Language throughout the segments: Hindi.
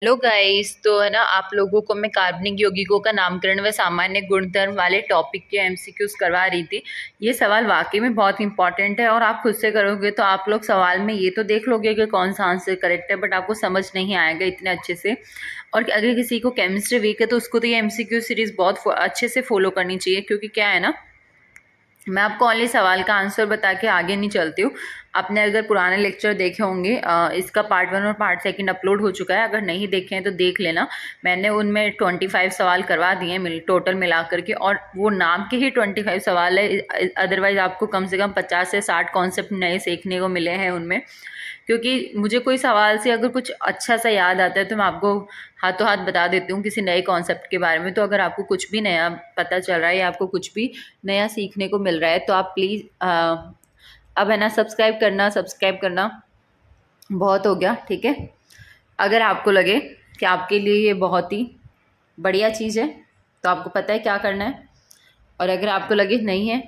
Hello guys. तो है ना, आप लोगों को मैं कार्बनिक यौगिकों का नामकरण व सामान्य गुणधर्म वाले टॉपिक के एमसीक्यूज करवा रही थी। ये सवाल वाकई में बहुत इंपॉर्टेंट है और आप खुद से करोगे तो आप लोग सवाल में ये तो देख लोगे कि कौन सा आंसर करेक्ट है, बट आपको समझ नहीं आएगा इतने अच्छे से। और अगर किसी को केमिस्ट्री वीक है तो उसको तो ये एमसीक्यू सीरीज बहुत अच्छे से फॉलो करनी चाहिए, क्योंकि क्या है ना, मैं आपको ओनली सवाल का आंसर बता के आगे नहीं चलती हूँ। आपने अगर पुराने लेक्चर देखे होंगे, इसका पार्ट 1 और पार्ट 2 अपलोड हो चुका है, अगर नहीं देखे हैं तो देख लेना। मैंने उनमें 25 सवाल करवा दिए हैं टोटल मिला करके, और वो नाम के ही 25 सवाल है। अदरवाइज आपको कम से कम 50 से 60 कॉन्सेप्ट नए सीखने को मिले हैं उनमें। क्योंकि मुझे कोई सवाल से अगर कुछ अच्छा सा याद आता है तो मैं आपको हाथों हाथ बता देती हूँ किसी नए कॉन्सेप्ट के बारे में। तो अगर आपको कुछ भी नया पता चल रहा है या आपको कुछ भी नया सीखने को मिल रहा है तो आप प्लीज़ अब है ना, सब्सक्राइब करना बहुत हो गया, ठीक है। अगर आपको लगे कि आपके लिए ये बहुत ही बढ़िया चीज़ है तो आपको पता है क्या करना है, और अगर आपको लगे नहीं है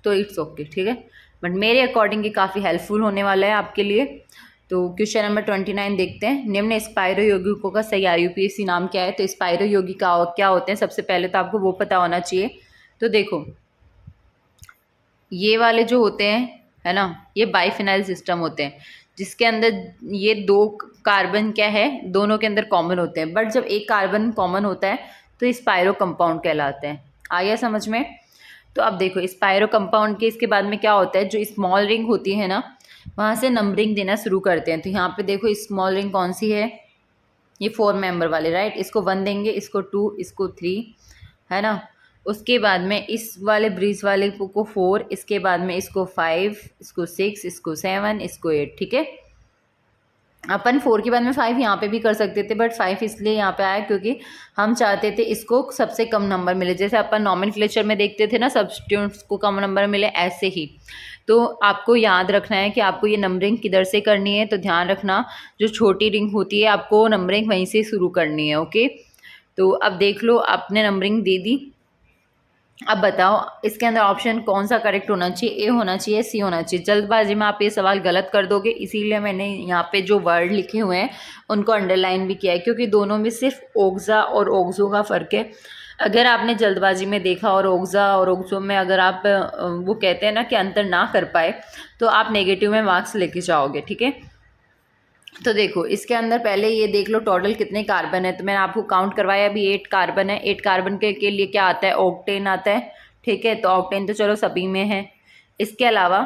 तो इट्स ओके, ठीक है। बट मेरे अकॉर्डिंग ये काफ़ी हेल्पफुल होने वाला है आपके लिए। तो क्वेश्चन नंबर 29 देखते हैं। निम्न स्पाइरो यौगिकों का सही आईयूपीएसी नाम क्या है? तो स्पाइरो यौगिक क्या होते हैं, सबसे पहले तो आपको वो पता होना चाहिए। तो देखो, ये वाले जो होते हैं, है ना, ये बाइफिनाइल सिस्टम होते हैं, जिसके अंदर ये दो कार्बन क्या है, दोनों के अंदर कॉमन होते हैं। बट जब एक कार्बन कॉमन होता है तो स्पाइरो कंपाउंड कहलाते हैं। आ गया समझ में? तो अब देखो, स्पाइरो कंपाउंड के इसके बाद में क्या होता है, जो स्मॉल रिंग होती है ना, वहाँ से नंबरिंग देना शुरू करते हैं। तो यहाँ पे देखो स्मॉल रिंग कौन सी है, ये 4 मेंबर वाले, राइट। इसको 1 देंगे, इसको 2, इसको 3, है ना। उसके बाद में इस वाले ब्रीज वाले को 4, इसके बाद में इसको 5, इसको 6, इसको 7, इसको 8, ठीक है। अपन 4 के बाद में 5 यहाँ पे भी कर सकते थे, बट 5 इसलिए यहाँ पे आया क्योंकि हम चाहते थे इसको सबसे कम नंबर मिले। जैसे अपन नॉमेनक्लेचर में देखते थे ना, सब्स्टिट्यूट्स को कम नंबर मिले, ऐसे ही। तो आपको याद रखना है कि आपको ये नंबरिंग किधर से करनी है। तो ध्यान रखना, जो छोटी रिंग होती है आपको नंबरिंग वहीं से शुरू करनी है, ओके। तो अब देख लो, आपने नंबरिंग दे दी। अब बताओ इसके अंदर ऑप्शन कौन सा करेक्ट होना चाहिए? ए होना चाहिए, सी होना चाहिए? जल्दबाजी में आप ये सवाल गलत कर दोगे, इसीलिए मैंने यहाँ पे जो वर्ड लिखे हुए हैं उनको अंडरलाइन भी किया है, क्योंकि दोनों में सिर्फ ओक्सा और ओक्सो का फ़र्क है। अगर आपने जल्दबाजी में देखा और ओक्सा और ओक्सो में अगर आप वो कहते हैं ना कि अंतर ना कर पाए, तो आप नेगेटिव में मार्क्स लेके जाओगे, ठीक है। तो देखो, इसके अंदर पहले ये देख लो टोटल कितने कार्बन है। तो मैंने आपको काउंट करवाया, अभी 8 कार्बन है। 8 कार्बन के लिए क्या आता है? ऑक्टेन आता है, ठीक है। तो ऑक्टेन तो चलो सभी में है। इसके अलावा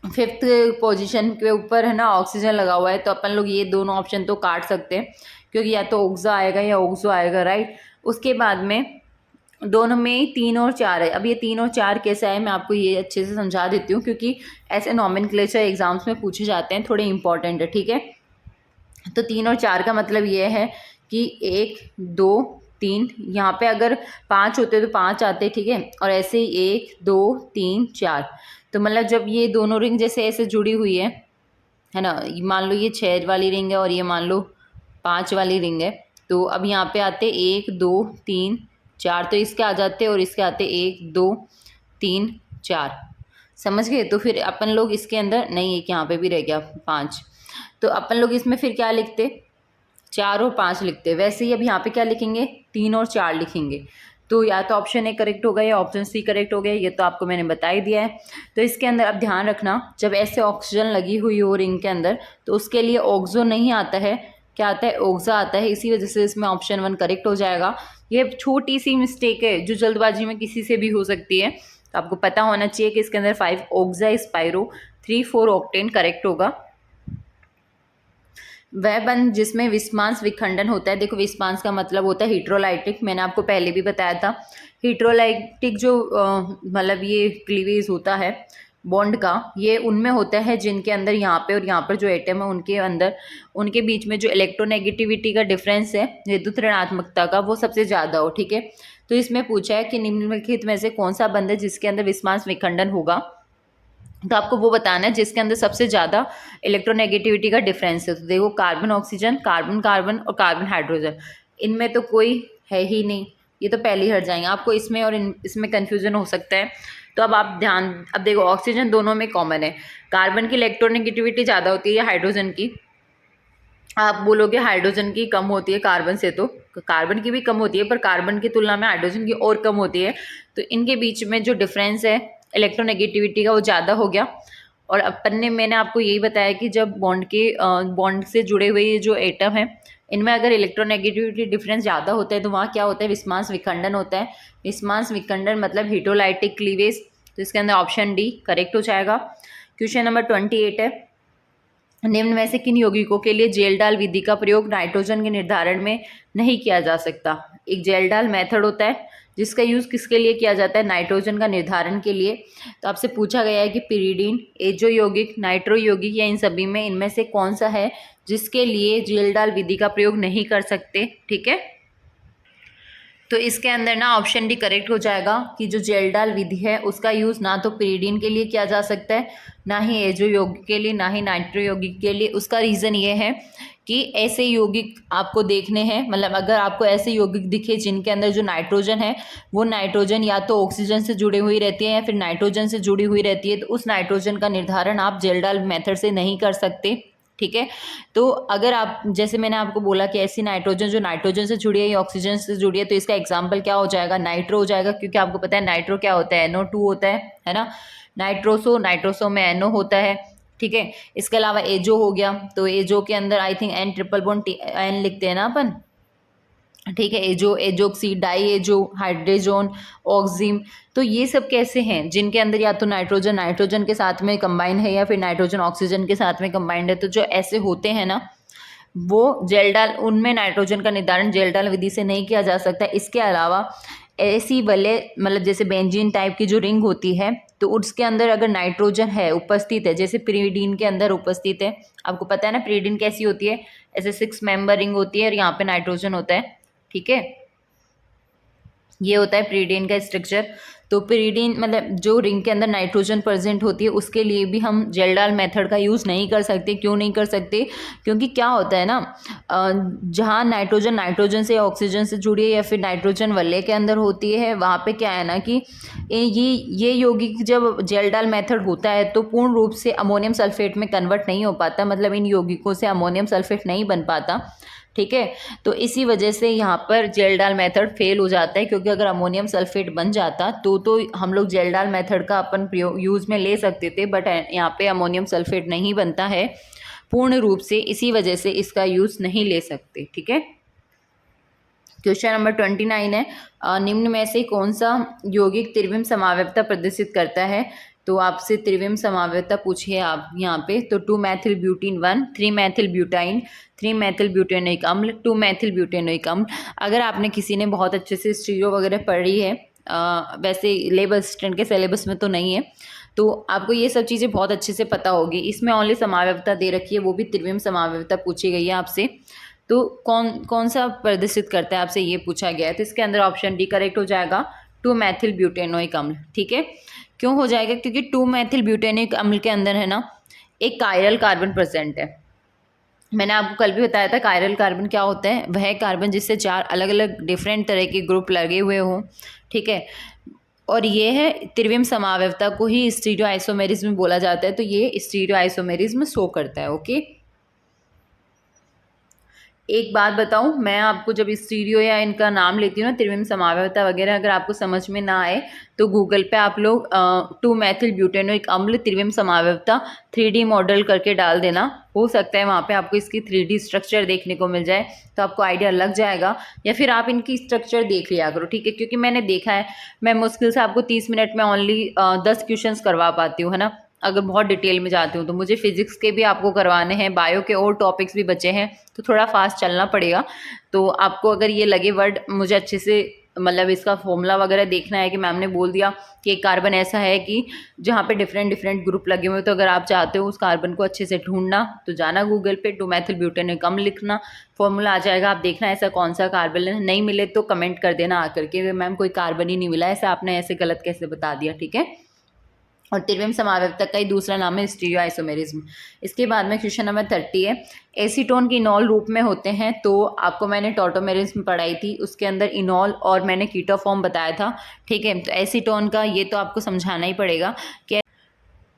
5th पोजीशन के ऊपर है ना ऑक्सीजन लगा हुआ है। तो अपन लोग ये दोनों ऑप्शन तो काट सकते हैं, क्योंकि या तो ओक्सा आएगा या ओक्सो आएगा, राइट। उसके बाद में दोनों में 3 और 4 है। अब ये 3 और 4 कैसा है, मैं आपको ये अच्छे से समझा देती हूँ, क्योंकि ऐसे नॉमेनक्लेचर एग्जाम्स में पूछे जाते हैं, थोड़े इंपॉर्टेंट है, ठीक है। तो 3 और 4 का मतलब ये है कि 1 2 3, यहाँ पे अगर 5 होते तो 5 आते, ठीक है। और ऐसे ही 1 2 3 4। तो मतलब जब ये दोनों रिंग जैसे ऐसे जुड़ी हुई है ना, मान लो ये 6 वाली रिंग है और ये मान लो 5 वाली रिंग है। तो अब यहाँ पे आते 1 2 3 4, तो इसके आ जाते और इसके आते 1 2 3 4, समझ गए। तो फिर अपन लोग इसके अंदर नहीं, एक यहाँ पे भी रह गया 5। तो अपन लोग इसमें फिर क्या लिखते? 4 और 5 लिखते। वैसे ही अब यहाँ पे क्या लिखेंगे? 3 और 4 लिखेंगे। तो या तो ऑप्शन ए करेक्ट होगा या ऑप्शन सी करेक्ट हो गया, ये तो आपको मैंने बता ही दिया है। तो इसके अंदर अब ध्यान रखना, जब ऐसे ऑक्सीजन लगी हुई हो रिंग के अंदर तो उसके लिए ऑक्सो नहीं आता है, क्या आता है? ओक्सा आता है। इसी वजह से इसमें ऑप्शन 1 करेक्ट हो जाएगा। ये छोटी सी मिस्टेक है जो जल्दबाजी में किसी से भी हो सकती है। तो आपको पता होना चाहिए कि इसके अंदर 5 ओक्सा स्पाइरो, 3 4 ऑक्टेन करेक्ट होगा। वह बंध जिसमें विस्मांस विखंडन होता है। देखो, विस्मांस का मतलब होता है हीट्रोलाइटिक, मैंने आपको पहले भी बताया था। हीट्रोलाइटिक जो मतलब ये क्लीवेज होता है बॉन्ड का, ये उनमें होता है जिनके अंदर यहाँ पे और यहाँ पर जो एटम है उनके अंदर, उनके बीच में जो इलेक्ट्रोनेगेटिविटी का डिफरेंस है विद्युत ऋणात्मकता का, वो सबसे ज़्यादा हो, ठीक है। तो इसमें पूछा है कि निम्नलिखित में से कौन सा बंध है जिसके अंदर विस्मांस विखंडन होगा। तो आपको वो बताना है जिसके अंदर सबसे ज़्यादा इलेक्ट्रोनेगेटिविटी का डिफरेंस है। तो देखो, कार्बन ऑक्सीजन, कार्बन कार्बन और कार्बन हाइड्रोजन, इनमें तो कोई है ही नहीं, ये तो पहले ही हट जाएंगे। आपको इसमें और इसमें कन्फ्यूजन हो सकता है। तो अब आप ध्यान, अब देखो ऑक्सीजन दोनों में कॉमन है। कार्बन की इलेक्ट्रोनेगेटिविटी ज़्यादा होती है या हाइड्रोजन की? आप बोलोगे हाइड्रोजन की कम होती है कार्बन से, तो कार्बन की भी कम होती है, पर कार्बन की तुलना में हाइड्रोजन की और कम होती है। तो इनके बीच में जो डिफरेंस है इलेक्ट्रोनेगेटिविटी का, वो ज़्यादा हो गया। और अपन ने मैंने आपको यही बताया कि जब बॉन्ड से जुड़े हुए ये जो एटम है, इनमें अगर इलेक्ट्रोनेगेटिविटी डिफरेंस ज़्यादा होता है तो वहाँ क्या होता है, विस्मास विखंडन होता है। विस्मास विखंडन मतलब हिटोलाइटिक क्लीवेज। तो इसके अंदर ऑप्शन डी करेक्ट हो जाएगा। क्वेश्चन नंबर 28 है, निम्न में से किन यौगिकों के लिए जेल डाल विधि का प्रयोग नाइट्रोजन के निर्धारण में नहीं किया जा सकता। एक जेल डाल मेथड होता है जिसका यूज किसके लिए किया जाता है, नाइट्रोजन का निर्धारण के लिए। तो आपसे पूछा गया है कि पिरीडीन, एजो यौगिक, नाइट्रो यौगिक या इन सभी में इनमें से कौन सा है जिसके लिए जेल डाल विधि का प्रयोग नहीं कर सकते। ठीक है, तो इसके अंदर ना ऑप्शन डी करेक्ट हो जाएगा कि जो जेल डाल विधि है उसका यूज़ ना तो पिरीडीन के लिए किया जा सकता है, ना ही एजो यौगिक के लिए, ना ही नाइट्रो यौगिक के लिए। उसका रीज़न ये है कि ऐसे यौगिक आपको देखने हैं, मतलब अगर आपको ऐसे यौगिक दिखे जिनके अंदर जो नाइट्रोजन है वो नाइट्रोजन या तो ऑक्सीजन से जुड़ी हुई रहती है या फिर नाइट्रोजन से जुड़ी हुई रहती है, तो उस नाइट्रोजन का निर्धारण आप जेल डाल मेथड से नहीं कर सकते। ठीक है, तो अगर आप, जैसे मैंने आपको बोला कि ऐसी नाइट्रोजन जो नाइट्रोजन से जुड़ी है या ऑक्सीजन से जुड़ी है, तो इसका एग्जांपल क्या हो जाएगा, नाइट्रो हो जाएगा। क्योंकि आपको पता है नाइट्रो क्या होता है, NO2 होता है ना। नाइट्रोसो में NO होता है। ठीक है, इसके अलावा एजो हो गया, तो एजो के अंदर I think N triple bond N लिखते हैं ना अपन। ठीक है, एजो, एजोक्सी, डाई एजो, हाइड्रोजोन, ऑक्सिम। तो ये सब कैसे हैं जिनके अंदर या तो नाइट्रोजन नाइट्रोजन के साथ में कंबाइन है या फिर नाइट्रोजन ऑक्सीजन के साथ में कंबाइंड है। तो जो ऐसे होते हैं ना, वो जेल डाल, उनमें नाइट्रोजन का निर्धारण जेल डाल विधि से नहीं किया जा सकता। इसके अलावा ऐसी वाले, मतलब जैसे बेंजीन टाइप की जो रिंग होती है, तो उसके अंदर अगर नाइट्रोजन है उपस्थित है, जैसे पिरीडीन के अंदर उपस्थित है, आपको पता है ना पिरीडीन कैसी होती है, ऐसे 6 मेंबर रिंग होती है और यहाँ पे नाइट्रोजन होता है। ठीक है, ये होता है पिरीडीन का स्ट्रक्चर। तो पिरीडीन मतलब जो रिंग के अंदर नाइट्रोजन प्रेजेंट होती है उसके लिए भी हम जेल डाल मेथड का यूज़ नहीं कर सकते। क्यों नहीं कर सकते, क्योंकि क्या होता है ना, जहाँ नाइट्रोजन नाइट्रोजन से या ऑक्सीजन से जुड़ी है या फिर नाइट्रोजन वलय के अंदर होती है, वहाँ पे क्या है ना कि ये यौगिक जब जेल डाल मेथड होता है तो पूर्ण रूप से अमोनियम सल्फेट में कन्वर्ट नहीं हो पाता, मतलब इन यौगिकों से अमोनियम सल्फेट नहीं बन पाता। ठीक है, तो इसी वजह से यहाँ पर जेल डाल मेथड फेल हो जाता है। क्योंकि अगर अमोनियम सल्फेट बन जाता तो हम लोग जेल डाल मेथड का अपन प्रयोग यूज़ में ले सकते थे, बट यहाँ पे अमोनियम सल्फेट नहीं बनता है पूर्ण रूप से, इसी वजह से इसका यूज़ नहीं ले सकते। ठीक है, क्वेश्चन नंबर 29 है, निम्न में से कौन सा यौगिक त्रिविम समावयवता प्रदर्शित करता है। तो आपसे त्रिविम समावयवता पूछिए आप यहाँ पे, तो 2 Maithil butene 1, 3 Maithil butyne, 3 Maithil butanoic अम्ल, 2 मैथिल ब्यूटेनोइक अम्ल। अगर आपने किसी ने बहुत अच्छे से स्टीरियो वगैरह पढ़ी है, वैसे लेबर असिस्टेंट के सिलेबस में तो नहीं है, तो आपको ये सब चीज़ें बहुत अच्छे से पता होगी। इसमें ओनली समावयवता दे रखी है, वो भी त्रिविम समावयवता पूछी गई है आपसे। तो कौन कौन सा प्रदर्शित करता है आपसे ये पूछा गया है। तो इसके अंदर ऑप्शन डी करेक्ट हो जाएगा, 2 मैथिल ब्यूटेनोइक अम्ल। ठीक है, क्यों हो जाएगा, क्योंकि 2 मैथिल ब्यूटेनोइक अम्ल के अंदर है ना एक कायरल कार्बन प्रेजेंट है। मैंने आपको कल भी बताया था कायरल कार्बन क्या होता है, वह कार्बन जिससे 4 अलग अलग डिफरेंट तरह के ग्रुप लगे हुए हों। ठीक है, और ये है त्रिविम समावयवता को ही स्टीरियो आइसोमेरिज्म बोला जाता है। तो ये स्टीरियो आइसोमेरिज्म शो करता है। ओके, एक बात बताऊं, मैं आपको जब स्टीरियो या इनका नाम लेती हूँ ना, त्रिविम समावयवता वगैरह, अगर आपको समझ में ना आए तो गूगल पे आप लोग 2 मैथिल ब्यूटेनोइक अम्ल त्रिविम समावयवता 3D मॉडल करके डाल देना। हो सकता है वहाँ पे आपको इसकी 3D स्ट्रक्चर देखने को मिल जाए, तो आपको आइडिया लग जाएगा। या फिर आप इनकी स्ट्रक्चर देख लिया करो। ठीक है, क्योंकि मैंने देखा है, मैं मुश्किल से आपको 30 मिनट में ओनली 10 क्वेश्चंस करवा पाती हूँ, है ना। अगर बहुत डिटेल में जाती हूँ तो मुझे फिजिक्स के भी आपको करवाने हैं, बायो के और टॉपिक्स भी बचे हैं, तो थोड़ा फास्ट चलना पड़ेगा। तो आपको अगर ये लगे वर्ड मुझे अच्छे से, मतलब इसका फॉर्मूला वगैरह देखना है कि मैम ने बोल दिया कि एक कार्बन ऐसा है कि जहाँ पे डिफरेंट डिफरेंट ग्रुप लगे हुए हैं, तो अगर आप चाहते हो उस कार्बन को अच्छे से ढूंढना तो जाना गूगल पे, 2 मैथिल ब्यूटेनोइक अम्ल लिखना, फॉर्मूला आ जाएगा। आप देखना ऐसा कौन सा कार्बन है, नहीं मिले तो कमेंट कर देना आकर के मैम कोई कार्बन ही नहीं मिला, ऐसा आपने ऐसे गलत कैसे बता दिया। ठीक है, और त्रिविम समावयवता का ही दूसरा नाम है स्टीरियो आइसोमेरिज्म। इसके बाद में क्वेश्चन नंबर 30 है, एसीटोन के इनॉल रूप में होते हैं। तो आपको मैंने टॉटोमेरिज्म पढ़ाई थी, उसके अंदर इनॉल और मैंने कीटोफॉर्म बताया था। ठीक है, तो एसीटोन का ये तो आपको समझाना ही पड़ेगा कि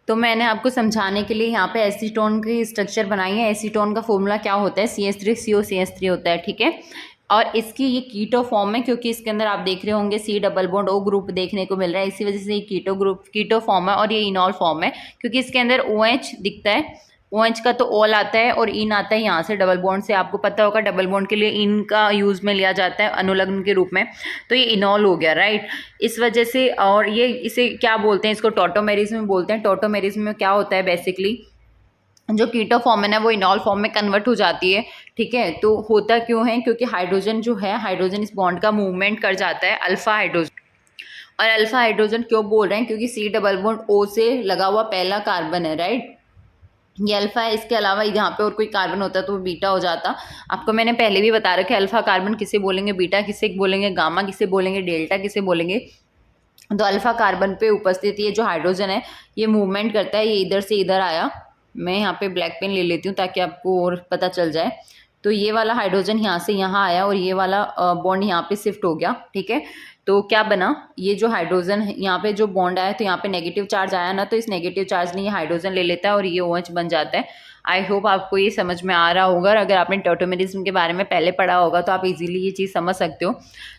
तो मैंने आपको समझाने के लिए यहाँ पे एसीटोन की स्ट्रक्चर बनाई है। एसीटोन का फॉर्मूला क्या होता है, CH3CO होता है, ठीक है। और इसकी ये कीटो फॉर्म है, क्योंकि इसके अंदर आप देख रहे होंगे C double bond O group देखने को मिल रहा है, इसी वजह से ये कीटो फॉर्म है। और ये इनॉल फॉर्म है क्योंकि इसके अंदर OH दिखता है। OH का तो ऑल आता है और इन आता है यहाँ से डबल बॉन्ड से। आपको पता होगा डबल बॉन्ड के लिए इन का यूज में लिया जाता है अनुलग्न के रूप में। तो ये इनॉल हो गया, राइट। इस वजह से, और ये इसे क्या बोलते हैं, इसको टॉटोमेरिज्म बोलते हैं। टॉटोमेरिज्म में क्या होता है, बेसिकली जो कीटो फॉर्म है ना वो इनॉल फॉर्म में कन्वर्ट हो जाती है, ठीक है। तो होता क्यों है, क्योंकि हाइड्रोजन जो है, हाइड्रोजन इस बॉन्ड का मूवमेंट कर जाता है अल्फा हाइड्रोजन। और अल्फा हाइड्रोजन क्यों बोल रहे हैं, क्योंकि C डबल बॉन्ड O से लगा हुआ पहला कार्बन है, राइट। ये अल्फा है, इसके अलावा यहाँ पे और कोई कार्बन होता तो वो बीटा हो जाता। आपको मैंने पहले भी बता रखा है अल्फा कार्बन किसे बोलेंगे, बीटा किसे बोलेंगे, गामा किसे बोलेंगे, डेल्टा किसे बोलेंगे। तो अल्फा कार्बन पे उपस्थित ये जो हाइड्रोजन है ये मूवमेंट करता है, ये इधर से इधर आया। मैं यहाँ पे ब्लैक पेन ले लेती हूँ ताकि आपको और पता चल जाए। तो ये वाला हाइड्रोजन यहाँ से यहाँ आया और ये वाला बॉन्ड यहाँ पे शिफ्ट हो गया, ठीक है। तो क्या बना, ये जो हाइड्रोजन यहाँ पे जो बॉन्ड आया तो यहाँ पे नेगेटिव चार्ज आया ना, तो इस नेगेटिव चार्ज ने ये हाइड्रोजन ले लेता है और ये OH बन जाता है। आई होप आपको ये समझ में आ रहा होगा। अगर आपने टॉटोमेरिज्म के बारे में पहले पढ़ा होगा तो आप इजीली ये चीज़ समझ सकते हो।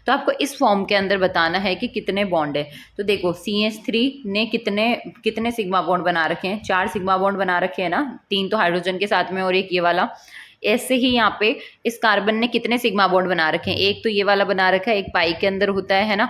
तो आपको इस फॉर्म के अंदर बताना है कि कितने बॉन्ड है। तो देखो CH3 ने कितने कितने सिग्मा बॉन्ड बना रखे हैं, 4 सिग्मा बॉन्ड बना रखे हैं ना, 3 तो हाइड्रोजन के साथ में और एक ये वाला। ऐसे ही यहाँ पे इस कार्बन ने कितने सिग्मा बॉन्ड बना रखे हैं, एक तो ये वाला बना रखा है, एक पाई के अंदर होता है ना,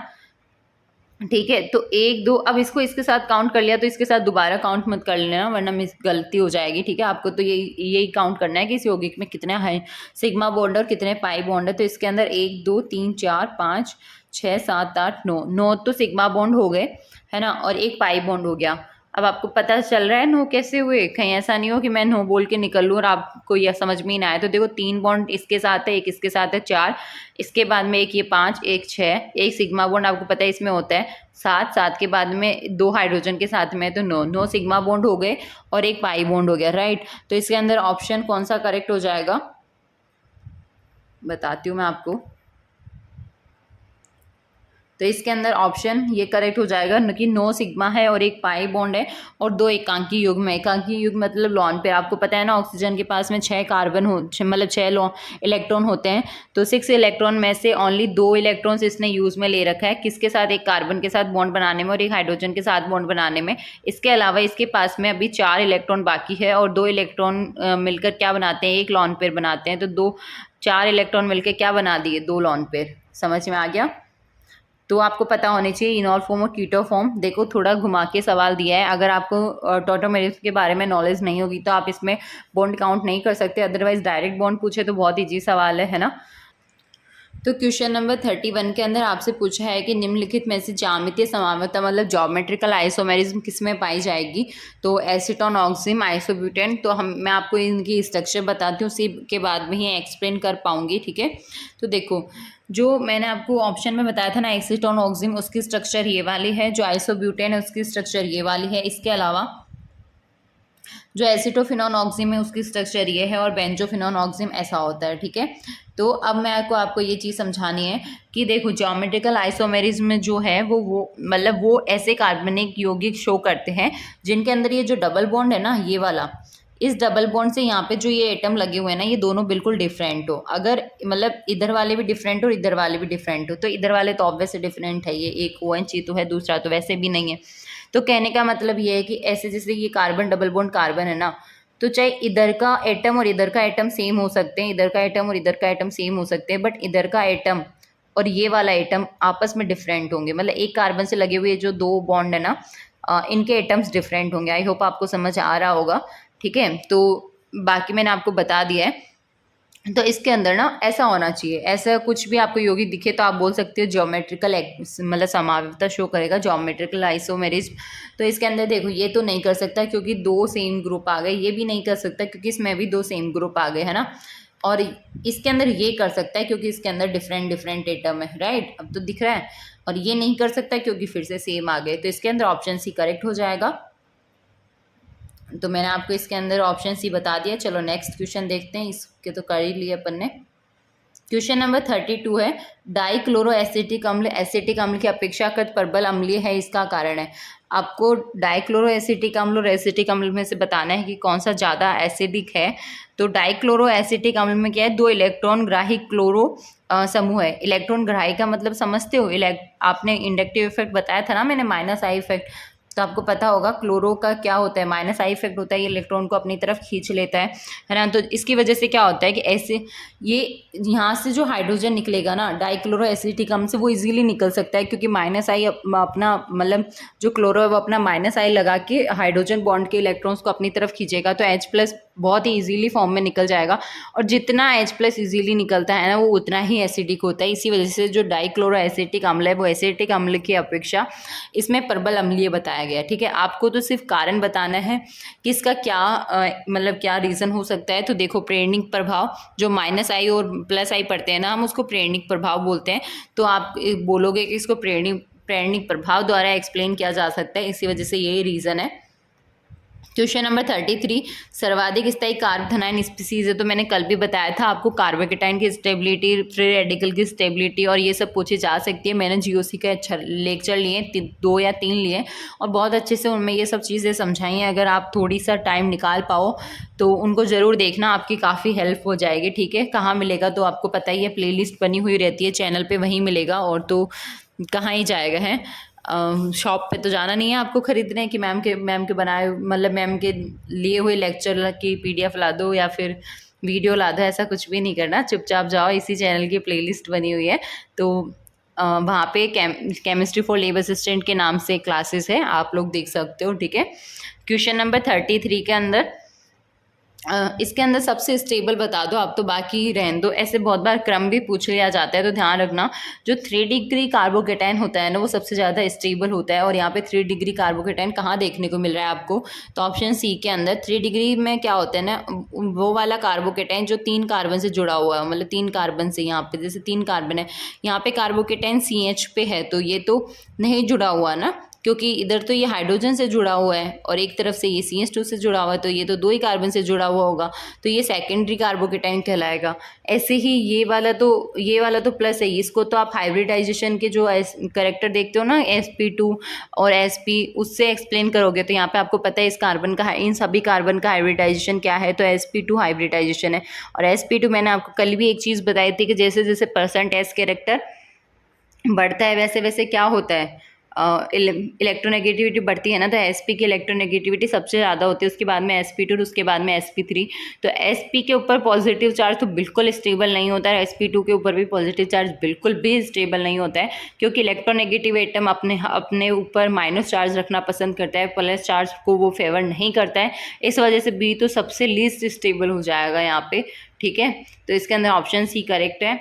ठीक है। तो 1 2, अब इसको इसके साथ काउंट कर लिया तो इसके साथ दोबारा काउंट मत कर लेना वरना मिस गलती हो जाएगी, ठीक है। आपको तो यही काउंट करना है कि इस यौगिक में कितने है सिग्मा बॉन्ड और कितने पाई बॉन्ड है। तो इसके अंदर 1 2 3 4 5 6 7 8 9, 9 तो सिग्मा बॉन्ड हो गए, है ना, और एक पाई बॉन्ड हो गया। अब आपको पता चल रहा है 9 कैसे हुए, कहीं ऐसा नहीं हो कि मैं 9 बोल के निकल लूँ और आपको यह समझ में ही ना आए। तो देखो 3 बॉन्ड इसके साथ है, एक इसके साथ है 4, इसके बाद में एक ये 5, एक 6, एक सिग्मा बॉन्ड आपको पता है इसमें होता है 7, 7 के बाद में 2 हाइड्रोजन के साथ में, तो 9, 9 सिग्मा बॉन्ड हो गए और एक पाई बॉन्ड हो गया, राइट। तो इसके अंदर ऑप्शन कौन सा करेक्ट हो जाएगा, बताती हूँ मैं आपको। तो इसके अंदर ऑप्शन ये करेक्ट हो जाएगा कि 9 सिग्मा है और एक पाई बॉन्ड है और 2 एकांकी युग्म है। एकांकी युग्म मतलब लॉन पेयर, आपको पता है ना ऑक्सीजन के पास में 6 कार्बन हो, मतलब 6 इलेक्ट्रॉन होते हैं। तो 6 इलेक्ट्रॉन में से ओनली 2 इलेक्ट्रॉन्स इसने यूज में ले रखा है, किसके साथ, एक कार्बन के साथ बॉन्ड बनाने में और एक हाइड्रोजन के साथ बॉन्ड बनाने में। इसके अलावा इसके पास में अभी 4 इलेक्ट्रॉन बाकी है और 2 इलेक्ट्रॉन मिलकर क्या बनाते हैं, एक लॉन पेयर बनाते हैं। तो 4 इलेक्ट्रॉन मिलकर क्या बना दिए, 2 लॉन पेयर। समझ में आ गया। तो आपको पता होने चाहिए इनॉल फॉर्म और कीटो फॉर्म। देखो थोड़ा घुमा के सवाल दिया है, अगर आपको टॉटोमेरिज्म के बारे में नॉलेज नहीं होगी तो आप इसमें बॉन्ड काउंट नहीं कर सकते, अदरवाइज डायरेक्ट बॉन्ड पूछे तो बहुत ईजी सवाल है ना। तो क्वेश्चन नंबर 31 के अंदर आपसे पूछा है कि निम्नलिखित में से ज्यामितीय समावता मतलब ज्योमेट्रिकल आइसोमेरिज्म किसमें पाई जाएगी। तो एसीटोन, ऑक्सिम, आइसोब्यूटेन। तो मैं आपको इनकी स्ट्रक्चर बताती हूँ, उसी के बाद में ही एक्सप्लेन कर पाऊंगी, ठीक है। तो देखो जो मैंने आपको ऑप्शन में बताया था ना एसीटोन, ऑक्सिम, उसकी स्ट्रक्चर ये वाली है। जो आइसोब्यूटेन है उसकी स्ट्रक्चर ये वाली है। इसके अलावा जो एसिटोफिनॉन ऑक्सिम है उसकी स्ट्रक्चर ये है और बेंजोफिनॉन ऑक्सिम ऐसा होता है, ठीक है। तो अब मैं आपको ये चीज़ समझानी है कि देखो ज्योमेट्रिकल आइसोमेरिज्म जो है वो मतलब वो ऐसे कार्बनिक यौगिक शो करते हैं जिनके अंदर ये जो डबल बॉन्ड है ना, ये वाला, इस डबल बॉन्ड से यहाँ पे जो ये एटम लगे हुए हैं ना, ये दोनों बिल्कुल डिफरेंट हो। अगर मतलब इधर वाले भी डिफरेंट हो, इधर वाले भी डिफरेंट हो, तो इधर वाले तो ऑब्वियसली डिफरेंट है, ये एक OH ही तो है, दूसरा तो वैसे भी नहीं है। तो कहने का मतलब ये है कि ऐसे जैसे ये कार्बन डबल बॉन्ड कार्बन है ना, तो चाहे इधर का एटम और इधर का एटम सेम हो सकते हैं, इधर का एटम और इधर का एटम सेम हो सकते हैं, बट इधर का एटम और ये वाला एटम आपस में डिफरेंट होंगे। मतलब एक कार्बन से लगे हुए जो 2 बॉन्ड है ना, इनके एटम्स डिफरेंट होंगे। आई होप आपको समझ आ रहा होगा, ठीक है। तो बाकी मैंने आपको बता दिया है। तो इसके अंदर ना ऐसा होना चाहिए, ऐसा कुछ भी आपको यौगिक दिखे तो आप बोल सकते हो ज्योमेट्रिकल मतलब समावता शो करेगा, ज्योमेट्रिकल आइसोमेरिज्म। तो इसके अंदर देखो ये तो नहीं कर सकता क्योंकि 2 सेम ग्रुप आ गए, ये भी नहीं कर सकता क्योंकि इसमें भी 2 सेम ग्रुप आ गए, है ना। और इसके अंदर ये कर सकता है क्योंकि इसके अंदर डिफरेंट डिफरेंट एटम है, राइट, अब तो दिख रहा है। और ये नहीं कर सकता क्योंकि फिर से सेम आ गए, तो इसके अंदर ऑप्शन सी करेक्ट हो जाएगा। तो मैंने आपको इसके अंदर ऑप्शन सी बता दिया। चलो नेक्स्ट क्वेश्चन देखते हैं, इसके तो कर ही लिए अपन ने। क्वेश्चन नंबर 32 है, डाइक्लोरो एसिटिक अम्ल एसिटिक अम्ल की अपेक्षाकृत प्रबल अम्लीय है, इसका कारण है। आपको डाइक्लोरो एसिटिक अम्ल और एसिटिक अम्ल में से बताना है कि कौन सा ज़्यादा एसिडिक है। तो डाइक्लोरो एसिटिक अम्ल में क्या है, 2 इलेक्ट्रॉन ग्राही क्लोरो समूह है। इलेक्ट्रॉन ग्राही का मतलब समझते हो, आपने इंडक्टिव इफेक्ट बताया था ना मैंने, माइनस आई इफेक्ट, तो आपको पता होगा क्लोरो का क्या होता है, माइनस आई इफेक्ट होता है, ये इलेक्ट्रॉन को अपनी तरफ खींच लेता है ना। तो इसकी वजह से क्या होता है कि ऐसे ये यहाँ से जो हाइड्रोजन निकलेगा ना डाइक्लोरो एसिटिक अम्ल से, वो इजीली निकल सकता है, क्योंकि माइनस आई अपना मतलब जो क्लोरो है वो अपना माइनस आई लगा के हाइड्रोजन बॉन्ड के इलेक्ट्रॉन्स को अपनी तरफ खींचेगा, तो H+ बहुत ही इजीली फॉर्म में निकल जाएगा। और जितना H+ इजीली निकलता है ना, वो उतना ही एसिडिक होता है। इसी वजह से जो डाइक्लोरो एसिटिक अम्ल है वो एसिटिक अम्ल की अपेक्षा इसमें प्रबल अम्लीय बताया गया है। ठीक है, आपको तो सिर्फ कारण बताना है कि इसका क्या मतलब क्या रीज़न हो सकता है। तो देखो, प्रेरणिक प्रभाव, जो माइनस आई और प्लस आई पढ़ते हैं ना, हम उसको प्रेरणिक प्रभाव बोलते हैं। तो आप बोलोगे कि इसको प्रेरणिक प्रभाव द्वारा एक्सप्लेन किया जा सकता है, इसी वजह से यही रीज़न है। क्वेश्चन नंबर 33, सर्वाधिक स्थायी कार्बोधनाइन स्पीसीज है। तो मैंने कल भी बताया था आपको, कार्बोकेटाइन की स्टेबिलिटी, फ्री रेडिकल की स्टेबिलिटी और ये सब पूछी जा सकती है। मैंने GOC का अच्छा लेक्चर लिए, 2 या 3 लिए, और बहुत अच्छे से उनमें ये सब चीज़ें समझाई हैं। अगर आप थोड़ी सा टाइम निकाल पाओ तो उनको ज़रूर देखना, आपकी काफ़ी हेल्प हो जाएगी। ठीक है, कहाँ मिलेगा तो आपको पता ही है, प्लेलिस्ट बनी हुई रहती है चैनल पर, वहीं मिलेगा, और तो कहाँ ही जाएगा है। शॉप पे तो जाना नहीं है आपको खरीदने कि मैम के बनाए, मतलब मैम के लिए हुए लेक्चर की PDF ला दो या फिर वीडियो ला दो, ऐसा कुछ भी नहीं करना। चुपचाप जाओ, इसी चैनल की प्लेलिस्ट बनी हुई है, तो वहाँ पे केमिस्ट्री फॉर लेब असिस्टेंट के नाम से क्लासेस है, आप लोग देख सकते हो। ठीक है, क्वेश्चन नंबर 33 के अंदर इसके अंदर सबसे स्टेबल बता दो आप, तो बाकी रहने दो। ऐसे बहुत बार क्रम भी पूछ लिया जाता है, तो ध्यान रखना, जो 3 डिग्री कार्बोकेटाइन होता है ना, वो सबसे ज़्यादा स्टेबल होता है। और यहाँ पे 3 डिग्री कार्बोकेटाइन कहाँ देखने को मिल रहा है आपको, तो ऑप्शन सी के अंदर। 3 डिग्री में क्या होता है ना, वो वाला कार्बोकेटाइन जो 3 कार्बन से जुड़ा हुआ है, मतलब 3 कार्बन से, यहाँ पे जैसे 3 कार्बन है, यहाँ पे कार्बोकेटाइन CH पे है, तो ये तो नहीं जुड़ा हुआ ना, क्योंकि इधर तो ये हाइड्रोजन से जुड़ा हुआ है और एक तरफ से ये CH2 से जुड़ा हुआ है, तो ये तो 2 ही कार्बन से जुड़ा हुआ होगा, तो ये सेकेंडरी कार्बोकेटाइन कहलाएगा। ऐसे ही ये वाला तो प्लस है, इसको तो आप हाइब्रिडाइजेशन के जो करेक्टर देखते हो ना, sp2 और sp, उससे एक्सप्लेन करोगे। तो यहाँ पे आपको पता है इस कार्बन का, इन सभी कार्बन का हाइब्रिडाइजेशन क्या है, तो sp2 हाइब्रिडाइजेशन है। और sp2 मैंने आपको कल भी एक चीज़ बताई थी कि जैसे जैसे % S कैरेक्टर बढ़ता है वैसे वैसे क्या होता है, इलेक्ट्रोनेगेटिविटी बढ़ती है ना, तो sp की इलेक्ट्रोनेगेटिविटी सबसे ज़्यादा होती है, उसके बाद में sp2 और उसके बाद में sp3। तो sp के ऊपर पॉजिटिव चार्ज तो बिल्कुल स्टेबल नहीं होता है, sp2 के ऊपर भी पॉजिटिव चार्ज बिल्कुल भी स्टेबल नहीं होता है, क्योंकि इलेक्ट्रोनेगेटिव एटम अपने ऊपर माइनस चार्ज रखना पसंद करता है, प्लस चार्ज को वो फेवर नहीं करता है। इस वजह से B तो सबसे लीस्ट स्टेबल हो जाएगा यहाँ पे। ठीक है, तो इसके अंदर ऑप्शन C करेक्ट है।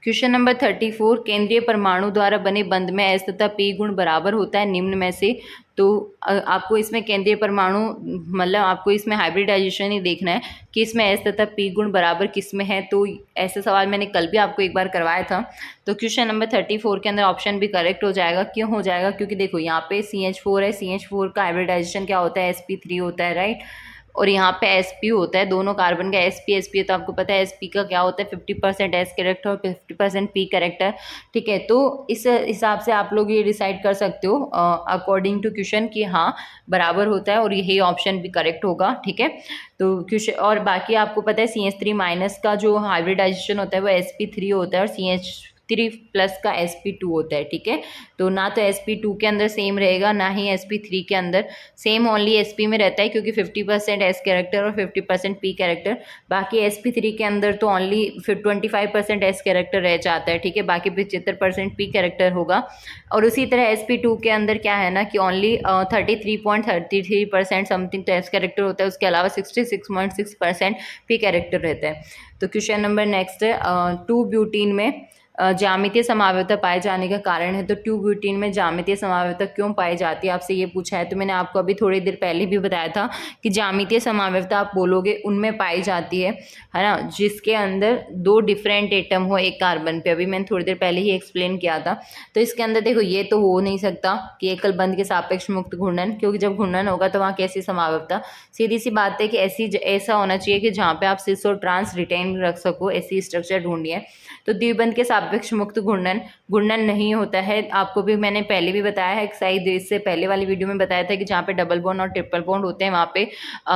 क्वेश्चन नंबर 34, केंद्रीय परमाणु द्वारा बने बंध में S तथा P गुण बराबर होता है निम्न में से। तो आपको इसमें केंद्रीय परमाणु, मतलब आपको इसमें हाइब्रिडाइजेशन ही देखना है कि इसमें S तथा P गुण बराबर किस में है। तो ऐसा सवाल मैंने कल भी आपको एक बार करवाया था। तो क्वेश्चन नंबर 34 के अंदर ऑप्शन भी करेक्ट हो जाएगा। क्यों हो जाएगा, क्योंकि देखो यहाँ पे CH4 है, CH4 का हाइब्रिडाइजेशन क्या होता है, sp3 होता है, राइट। और यहाँ पे sp होता है, दोनों कार्बन का sp है, तो आपको पता है sp का क्या होता है, 50% S कैरेक्टर और 50% P कैरेक्टर। ठीक है, तो इस हिसाब से आप लोग ये डिसाइड कर सकते हो अकॉर्डिंग टू क्वेश्चन कि हाँ बराबर होता है, और यही ऑप्शन भी करेक्ट होगा। ठीक है, तो क्वेश्चन, और बाकी आपको पता है CH3 माइनस का जो हाइब्रिडाइजेशन होता है वो sp3 होता है, और CH3 प्लस का sp2 होता है। ठीक है, तो ना तो sp2 के अंदर सेम रहेगा, ना ही sp3 के अंदर सेम, ओनली sp में रहता है, क्योंकि 50% S कैरेक्टर और 50% P कैरेक्टर। बाकी sp3 के अंदर तो ओनली 25% S कैरेक्टर रह जाता है। ठीक है, बाकी 75% P कैरेक्टर होगा। और उसी तरह sp2 के अंदर क्या है ना कि ओनली 33.33% समथिंग तो S कैरेक्टर होता है, उसके अलावा 66.6% P कैरेक्टर रहता है। तो क्वेश्चन नंबर नेक्स्ट है, 2 ब्यूटीन में ज्यामितीय समावयवता पाए जाने का कारण है, तो 2-ब्यूटीन में ज्यामितीय समावयवता क्यों पाई जाती है, आपसे ये पूछा है। तो मैंने आपको अभी थोड़ी देर पहले भी बताया था कि ज्यामितीय समावयवता आप बोलोगे उनमें पाई जाती है ना, जिसके अंदर 2 डिफरेंट एटम हो एक कार्बन पे। अभी मैंने थोड़ी देर पहले ही एक्सप्लेन किया था। तो इसके अंदर देखो ये तो हो नहीं सकता कि एकल बंध के सापेक्ष मुक्त घूर्णन, क्योंकि जब घूर्णन होगा तो वहाँ कैसी समावयवता। सीधी सी बात है कि ऐसा होना चाहिए कि जहाँ पे आप सिस और ट्रांस रिटेन रख सको, ऐसी स्ट्रक्चर ढूंढिए। तो द्विबंध के सापेक्ष मुक्त घूर्णन नहीं होता है। आपको भी मैंने पहले भी बताया है, शायद इससे पहले वाली वीडियो में बताया था कि जहाँ पे डबल बॉन्ड और ट्रिपल बॉन्ड होते हैं वहाँ पे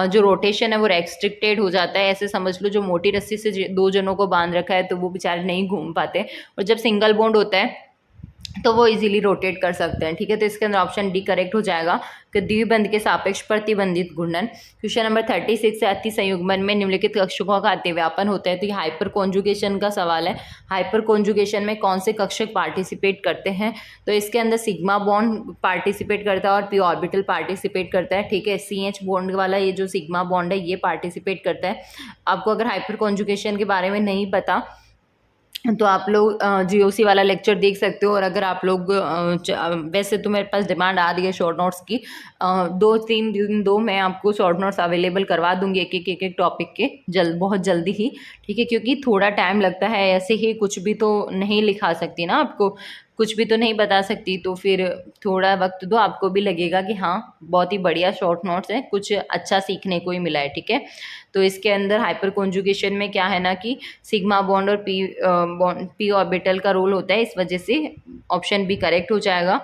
जो रोटेशन है वो रेस्ट्रिक्टेड हो जाता है। ऐसे समझ लो जो मोटी रस्सी से 2 जनों को बांध रखा है तो वो बेचारे नहीं घूम पाते, और जब सिंगल बॉन्ड होता है तो वो इजीली रोटेट कर सकते हैं। ठीक है, तो इसके अंदर ऑप्शन डी करेक्ट हो जाएगा कि द्विबंध के सापेक्ष प्रतिबंधित घूर्णन। क्वेश्चन नंबर 36 से अति संयुग्मन में निम्नलिखित कक्षकों का अतिव्यापन होता है। तो ये हाइपर कॉन्जुगेशन का सवाल है। हाइपर कॉन्जुगेशन में कौन से कक्षक पार्टिसिपेट करते हैं, तो इसके अंदर सिग्मा बॉन्ड पार्टिसिपेट करता है और पी ऑर्बिटल पार्टिसिपेट करता है। ठीक है, CH बॉन्ड वाला ये जो सिग्मा बॉन्ड है ये पार्टिसिपेट करता है। आपको अगर हाइपर कॉन्जुगेशन के बारे में नहीं पता तो आप लोग GOC वाला लेक्चर देख सकते हो। और अगर आप लोग वैसे तो मेरे पास डिमांड आ रही है शॉर्ट नोट्स की, 2-3 दिन दो मैं आपको शॉर्ट नोट्स अवेलेबल करवा दूंगी एक टॉपिक के बहुत जल्दी ही। ठीक है, क्योंकि थोड़ा टाइम लगता है, ऐसे ही कुछ भी तो नहीं लिखा सकती ना, आपको कुछ भी तो नहीं बता सकती, तो फिर थोड़ा वक्त दो, आपको भी लगेगा कि हाँ बहुत ही बढ़िया शॉर्ट नोट्स है, कुछ अच्छा सीखने को ही मिला है। ठीक है, तो इसके अंदर हाइपर कॉन्जुगेशन में क्या है ना कि सिग्मा बॉन्ड और पी ऑर्बिटल का रोल होता है, इस वजह से ऑप्शन बी करेक्ट हो जाएगा।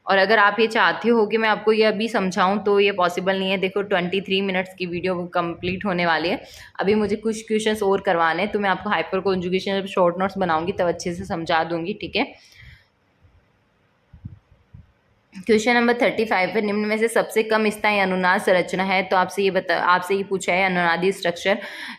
और अगर आप ये चाहते हो कि मैं आपको ये अभी समझाऊं तो ये पॉसिबल नहीं है। देखो 23 मिनट्स की वीडियो कंप्लीट होने वाली है, अभी मुझे कुछ क्वेश्चंस और करवाने हैं, तो मैं आपको हाइपर कॉन्जुगेशन जब शॉर्ट नोट्स बनाऊंगी तब अच्छे से समझा दूंगी। ठीक है, क्वेश्चन नंबर 35 है, निम्न में से सबसे कम स्थायी अनुनाद संरचना है। तो आपसे ये पूछा है अनुनादी स्ट्रक्चर।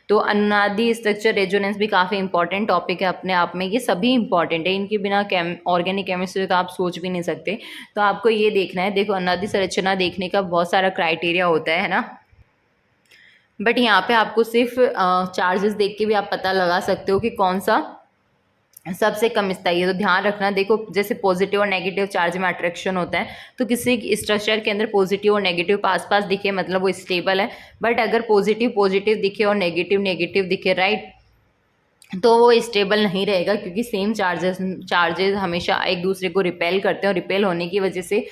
तो अनुनादी स्ट्रक्चर रेजोनेंस भी काफ़ी इंपॉर्टेंट टॉपिक है अपने आप में, ये सभी इंपॉर्टेंट है, इनके बिना ऑर्गेनिक केमिस्ट्री तो आप सोच भी नहीं सकते। तो आपको ये देखना है, देखो अनुनादी संरचना देखने का बहुत सारा क्राइटेरिया होता है ना, बट यहाँ पे आपको सिर्फ चार्जेस देख के भी आप पता लगा सकते हो कि कौन सा सबसे कम स्थायी है। तो ध्यान रखना, देखो जैसे पॉजिटिव और नेगेटिव चार्ज में अट्रैक्शन होता है, तो किसी स्ट्रक्चर के अंदर पॉजिटिव और नेगेटिव पास पास दिखे मतलब वो स्टेबल है। बट अगर पॉजिटिव पॉजिटिव दिखे और नेगेटिव नेगेटिव दिखे, राइट, तो वो स्टेबल नहीं रहेगा, क्योंकि सेम चार्जेस हमेशा एक दूसरे को रिपेल करते हैं, और रिपेल होने की वजह से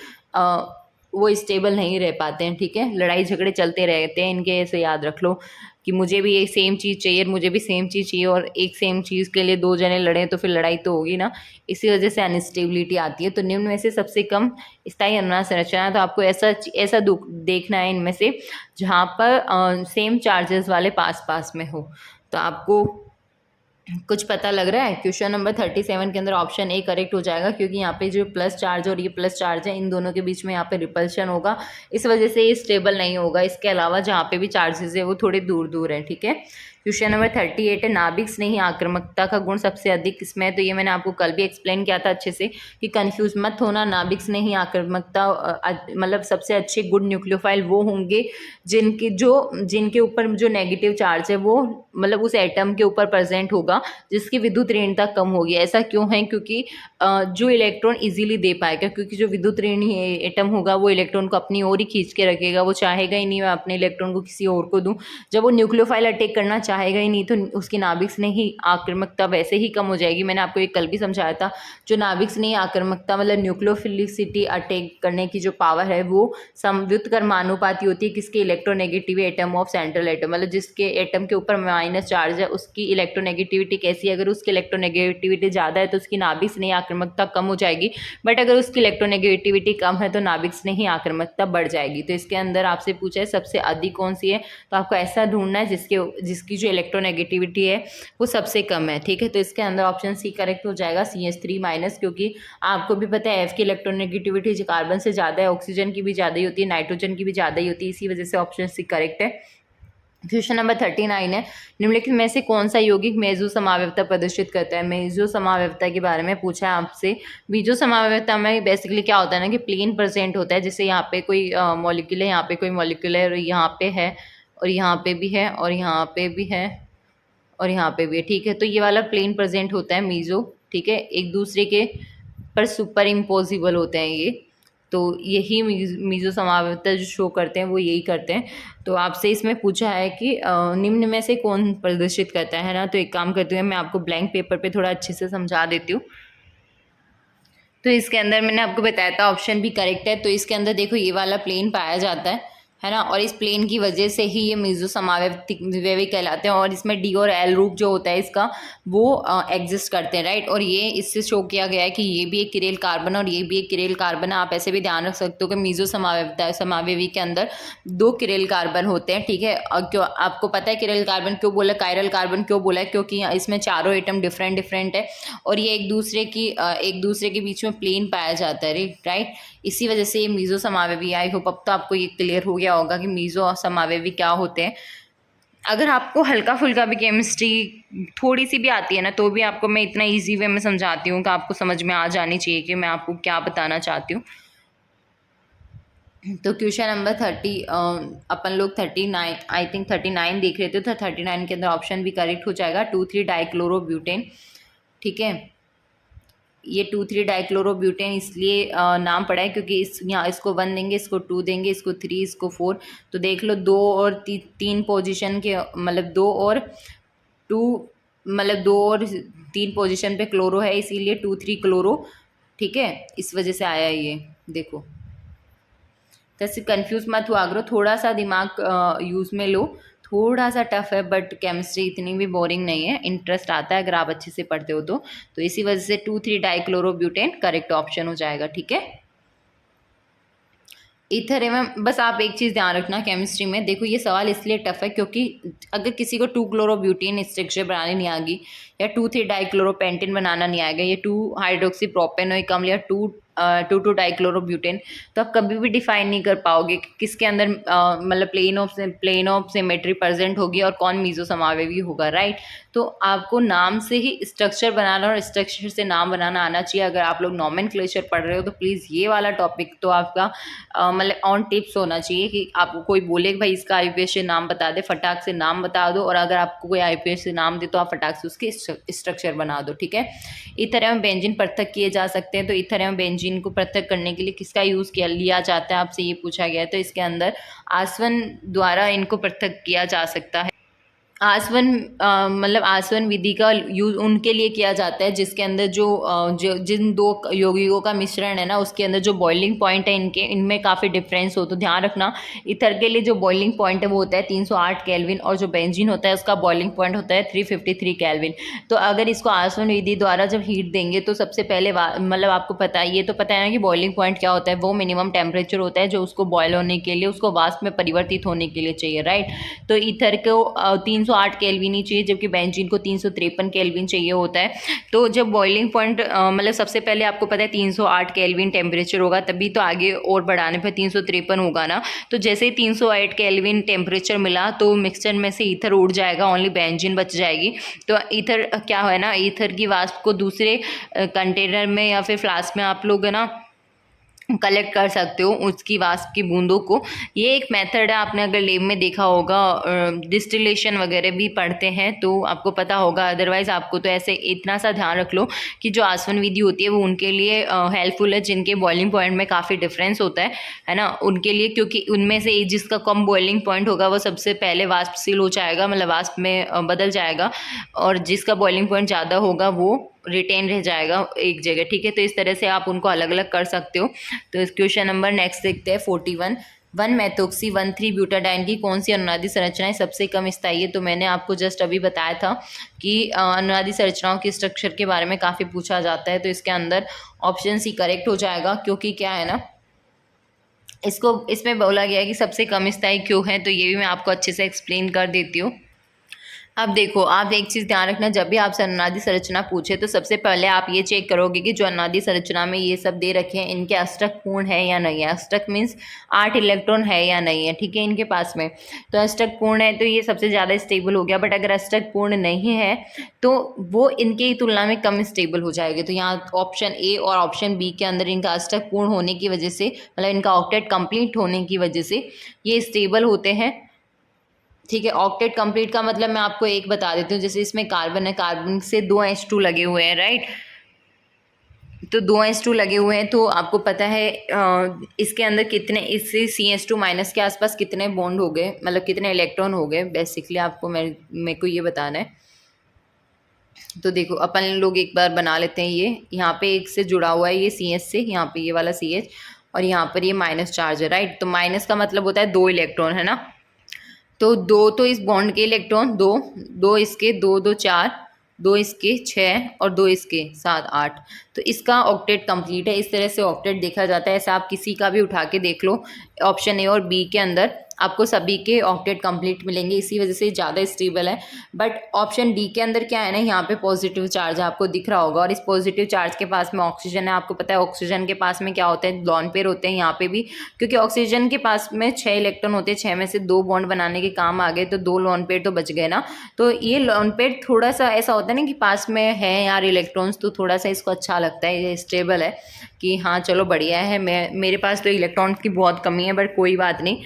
वो स्टेबल नहीं रह पाते हैं। ठीक है, लड़ाई झगड़े चलते रहते हैं इनके, ऐसे याद रख लो कि मुझे भी एक सेम चीज़ चाहिए, मुझे भी सेम चीज़ चाहिए, और एक सेम चीज़ के लिए 2 जने लड़े तो फिर लड़ाई तो होगी ना, इसी वजह से अनस्टेबिलिटी आती है। तो निम्न में से सबसे कम स्थायी अनुनाद संरचना है, तो आपको ऐसा देखना है इनमें से जहाँ पर सेम चार्जेस वाले पास पास में हो। तो आपको कुछ पता लग रहा है। क्वेश्चन नंबर 37 के अंदर ऑप्शन ए करेक्ट हो जाएगा, क्योंकि यहाँ पे जो प्लस चार्ज और ये प्लस चार्ज है इन दोनों के बीच में यहाँ पे रिपल्शन होगा, इस वजह से ये स्टेबल नहीं होगा। इसके अलावा जहाँ पे भी चार्जेस है वो थोड़े दूर दूर है। ठीक है, क्वेश्चन नंबर 38 है, नाभिक स्नेही आक्रामकता का गुण सबसे अधिक किसमें है। तो ये मैंने आपको कल भी एक्सप्लेन किया था अच्छे से कि कंफ्यूज मत होना, नाभिक स्नेही आक्रामकता मतलब सबसे अच्छे गुड न्यूक्लियोफाइल वो होंगे जिनके ऊपर जो नेगेटिव चार्ज है वो मतलब उस एटम के ऊपर प्रेजेंट होगा जिसकी विद्युत ऋणता कम होगी। ऐसा क्यों है, क्योंकि जो इलेक्ट्रॉन इजीली दे पाएगा, क्योंकि जो विद्युत ऋणी एटम होगा वो इलेक्ट्रॉन को अपनी ओर ही खींच के रखेगा, वो चाहेगा ही नहीं मैं अपने इलेक्ट्रॉन को किसी और को दूं। जब वो न्यूक्लियोफाइल अटैक करना चाहेगा ही नहीं तो उसकी नाभिक स्नेही आक्रामकता वैसे ही कम हो जाएगी। मैंने आपको एक कल भी समझाया था, जो नाभिक स्नेही आक्रामकता मतलब न्यूक्लियोफिलिसिटी अटैक करने की जो पावर है वो व्युत्क्रमानुपाती होती है किसके, electronegative atom of central atom, मतलब जिसके एटम के ऊपर माइनस चार्ज है उसकी इलेक्ट्रोनेगेटिविटी कैसी है, अगर उसकी इलेक्ट्रोनेगेटिविटी ज़्यादा है तो उसकी नाभिक स्नेही आक्रामकता कम हो जाएगी, बट अगर उसकी इलेक्ट्रोनेगेटिविटी कम है तो नाभिक स्नेही आक्रामकता बढ़ जाएगी। तो इसके अंदर आपसे पूछा है सबसे अधिक कौन सी है, तो आपको ऐसा ढूंढना है जिसकी जो इलेक्ट्रोनेगेटिविटी है वो सबसे कम है। ठीक है, तो इसके अंदर ऑप्शन सी करेक्ट हो जाएगा, CH3-, क्योंकि आपको भी पता है F की इलेक्ट्रोनेगेटिविटी कार्बन से ज़्यादा है, ऑक्सीजन की भी ज़्यादा ही होती है, नाइट्रोजन की भी ज़्यादा ही होती है, इसी वजह से ऑप्शन सी करेक्ट है। क्वेश्चन नंबर 39 है, निम्नलिखित में से कौन सा यौगिक मेसो समावयवता प्रदर्शित करता है। मेसो समावयवता के बारे में पूछा है आपसे। मेसो समावयवता में बेसिकली क्या होता है ना कि प्लेन प्रेजेंट होता है, जैसे यहाँ पे कोई मॉलिक्यूल है, यहाँ पे कोई मॉलिक्यूल है, और यहाँ पे है, और यहाँ पे भी है, और यहाँ पे भी है, और यहाँ पे भी है। ठीक है, तो ये वाला प्लेन प्रेजेंट होता है मेसो ठीक है, एक दूसरे के पर सुपर इम्पोजिबल होते हैं ये। तो यही मीजो समावयवता जो शो करते हैं वो यही करते हैं। तो आपसे इसमें पूछा है कि निम्न में से कौन प्रदर्शित करता है ना। तो एक काम करती हूँ, मैं आपको ब्लैंक पेपर पे थोड़ा अच्छे से समझा देती हूँ। तो इसके अंदर मैंने आपको बताया था ऑप्शन भी करेक्ट है। तो इसके अंदर देखो ये वाला प्लेन पाया जाता है ना, और इस प्लेन की वजह से ही ये मीजो समावयवी कहलाते हैं। और इसमें डी और एल रूप जो होता है इसका वो एग्जिस्ट करते हैं, राइट। और ये इससे शो किया गया है कि ये भी एक किरेल कार्बन और ये भी एक किरेल कार्बन है। आप ऐसे भी ध्यान रख सकते हो कि मीजो समावयवी के अंदर 2 किरेल कार्बन होते हैं, ठीक है। और क्यों आपको पता है किरेल कार्बन क्यों बोला, कायरल कार्बन क्यों बोला है, क्योंकि इसमें चारों एटम डिफरेंट डिफरेंट है और ये एक दूसरे के बीच में प्लेन पाया जाता है, राइट। इसी वजह से ये मीजो समावयवी। आई होप अब तो आपको ये क्लियर हो गया होगा कि मीजो समावयवी क्या होते हैं। अगर आपको हल्का फुल्का भी केमिस्ट्री थोड़ी सी भी आती है ना, तो भी आपको मैं इतना इजी वे में समझाती हूँ कि आपको समझ में आ जानी चाहिए कि मैं आपको क्या बताना चाहती हूँ। तो क्वेश्चन नंबर 30 अपन लोग 39 आई थिंक 39 देख रहे थे। तो 39 के अंदर ऑप्शन भी करेक्ट हो जाएगा 2,3 डाइक्लोरोब्यूटेन, ठीक है। ये 2,3 डाइक्लोरोब्यूटेन इसलिए नाम पड़ा है क्योंकि यहाँ इसको 1 देंगे, इसको 2 देंगे, इसको 3, इसको 4। तो देख लो 2 और 3 पोजीशन के मतलब 2 और 2 मतलब 2 और 3 पोजीशन पे क्लोरो है, इसीलिए 2,3 क्लोरो, ठीक है। इस वजह से आया ये, देखो। तो कंफ्यूज मत हुआ करो, थोड़ा सा दिमाग यूज़ में लो। थोड़ा सा टफ है बट केमिस्ट्री इतनी भी बोरिंग नहीं है, इंटरेस्ट आता है अगर आप अच्छे से पढ़ते हो तो इसी वजह से 2,3 डाइक्लोरोब्यूटेन करेक्ट ऑप्शन हो जाएगा, ठीक है। इथर में बस आप एक चीज़ ध्यान रखना केमिस्ट्री में, देखो ये सवाल इसलिए टफ है क्योंकि अगर किसी को 2 क्लोरोब्यूटेन स्ट्रक्चर बनाने नहीं आएगी या 2,3 डाइक्लोरोपेंटेन बनाना नहीं आएगा, या 2 हाइड्रोक्सी प्रोपेनोइक अम्ल या 2 डाइक्लोरोब्यूटेन, तो आप कभी भी डिफाइन नहीं कर पाओगे कि किसके अंदर मतलब प्लेन ऑफ सिमेट्री प्रेजेंट होगी और कौन मीजो समावयवी होगा, राइट। तो आपको नाम से ही स्ट्रक्चर बनाना और स्ट्रक्चर से नाम बनाना आना चाहिए। अगर आप लोग नॉमेनक्लेचर पढ़ रहे हो तो प्लीज़ ये वाला टॉपिक तो आपका मतलब ऑन टिप्स होना चाहिए कि आपको कोई बोले कि भाई इसका आईपीएस से नाम बता दे, फटाक से नाम बता दो। और अगर आपको कोई आईपीएस से नाम दे तो आप फटाक से उसके स्ट्रक्चर बना दो, ठीक है। इथर एवं बेंजीन पृथक किए जा सकते हैं। तो इथर एवं बेंजीन को पृथक करने के लिए किसका यूज़ लिया जाता है, आपसे ये पूछा गया है। तो इसके अंदर आसवन द्वारा इनको पृथक किया जा सकता है। आसवन मतलब आसवन विधि का यूज उनके लिए किया जाता है जिसके अंदर जिन 2 यौगिकों का मिश्रण है ना, उसके अंदर जो बॉइलिंग पॉइंट है इनमें काफ़ी डिफरेंस हो। तो ध्यान रखना, ईथर के लिए जो बॉइलिंग पॉइंट है वो होता है 308 केल्विन, और जो बेंजीन होता है उसका बॉइलिंग पॉइंट होता है 353 केल्विन। तो अगर इसको आसवन विधि द्वारा जब हीट देंगे तो सबसे पहले मतलब आपको पता है, ये तो पता है ना कि बॉइलिंग पॉइंट क्या होता है, वो मिनिमम टेम्परेचर होता है जो उसको बॉयल होने के लिए, उसको वाष्प में परिवर्तित होने के लिए चाहिए, राइट। तो ईथर को 308 केल्विन ही चाहिए, जबकि बेंजीन को 353 केल्विन चाहिए होता है। तो जब बॉइलिंग पॉइंट मतलब सबसे पहले आपको पता है 308 केल्विन टेम्परेचर होगा, तभी तो आगे और बढ़ाने पर 353 होगा ना। तो जैसे ही 308 केल्विन टेम्परेचर मिला तो मिक्सचर में से ईथर उड़ जाएगा, ओनली बेंजीन बच जाएगी। तो ईथर क्या है ना, ईथर की वाष्प को दूसरे कंटेनर में या फिर फ्लास्क में आप लोग है ना कलेक्ट कर सकते हो, उसकी वाष्प की बूंदों को। ये एक मेथड है, आपने अगर लैब में देखा होगा, डिस्टिलेशन वगैरह भी पढ़ते हैं तो आपको पता होगा। अदरवाइज आपको तो ऐसे इतना सा ध्यान रख लो कि जो आसवन विधि होती है वो उनके लिए हेल्पफुल है जिनके बॉइलिंग पॉइंट में काफ़ी डिफरेंस होता है ना, उनके लिए। क्योंकि उनमें से जिसका कम बॉइलिंग पॉइंट होगा वो सबसे पहले वाष्पशील हो जाएगा, मतलब वाष्प में बदल जाएगा, और जिसका बॉइलिंग पॉइंट ज़्यादा होगा वो रिटेन रह जाएगा एक जगह, ठीक है। तो इस तरह से आप उनको अलग अलग कर सकते हो। तो इस क्वेश्चन नंबर नेक्स्ट देखते हैं 41। 1-मेथोक्सी 1,3 ब्यूटाडाइन की कौन सी अनुनादी संरचनाएं सबसे कम स्थायी है। तो मैंने आपको जस्ट अभी बताया था कि अनुनादी संरचनाओं के स्ट्रक्चर के बारे में काफ़ी पूछा जाता है। तो इसके अंदर ऑप्शन सी करेक्ट हो जाएगा, क्योंकि क्या है ना, इसमें बोला गया है कि सबसे कम स्थायी क्यों है। तो ये भी मैं आपको अच्छे से एक्सप्लेन कर देती हूँ। अब देखो, आप एक चीज़ ध्यान रखना, जब भी आपसे अनुनादी संरचना पूछे तो सबसे पहले आप ये चेक करोगे कि जो अनुनादी संरचना में ये सब दे रखे हैं इनके अष्टक पूर्ण है या नहीं है। अष्टक मीन्स 8 इलेक्ट्रॉन है या नहीं है, ठीक है, इनके पास में। तो अष्टक पूर्ण है तो ये सबसे ज़्यादा स्टेबल हो गया, बट अगर अष्टक पूर्ण नहीं है तो वो इनके तुलना में कम स्टेबल हो जाएगी। तो यहाँ ऑप्शन ए और ऑप्शन बी के अंदर इनका अष्टक पूर्ण होने की वजह से, मतलब इनका ऑक्टेट कंप्लीट होने की वजह से ये स्टेबल होते हैं, ठीक है। ऑक्टेट कंप्लीट का मतलब मैं आपको एक बता देती हूँ, जैसे इसमें कार्बन है, कार्बन से 2 H2 लगे हुए हैं, राइट। तो 2s2 लगे हुए हैं, तो आपको पता है इसके अंदर कितने, इससे CH2 माइनस के आसपास कितने बॉन्ड हो गए, मतलब कितने इलेक्ट्रॉन हो गए, बेसिकली आपको मेरे को ये बताना है। तो देखो अपन लोग एक बार बना लेते हैं। ये यहाँ पे एक से जुड़ा हुआ है ये CH से, यहाँ पे ये वाला CH, और यहाँ पर ये माइनस चार्ज है, राइट। तो माइनस का मतलब होता है 2 इलेक्ट्रॉन, है ना। तो 2 तो इस बॉन्ड के इलेक्ट्रॉन, 2 इसके, 2 4, 2 इसके 6 और 2 इसके 7 8। तो इसका ऑक्टेट कंप्लीट है। इस तरह से ऑक्टेट देखा जाता है। ऐसा आप किसी का भी उठा के देख लो, ऑप्शन ए और बी के अंदर आपको सभी के ऑक्टेट कंप्लीट मिलेंगे, इसी वजह से ज़्यादा स्टेबल है। बट ऑप्शन डी के अंदर क्या है ना, यहाँ पे पॉजिटिव चार्ज आपको दिख रहा होगा, और इस पॉजिटिव चार्ज के पास में ऑक्सीजन है। आपको पता है ऑक्सीजन के पास में क्या होता है, लॉन पेयर होते हैं यहाँ पे भी, क्योंकि ऑक्सीजन के पास में 6 इलेक्ट्रॉन होते हैं, 6 में से 2 बॉन्ड बनाने के काम आ गए, तो 2 लॉन पेयर तो बच गए ना। तो ये लॉन पेयर थोड़ा सा ऐसा होता है ना कि पास में है यार इलेक्ट्रॉन्स, तो थोड़ा सा इसको अच्छा लगता है, ये स्टेबल है कि हाँ चलो बढ़िया है। मेरे पास तो इलेक्ट्रॉन की बहुत कमी है, बट कोई बात नहीं।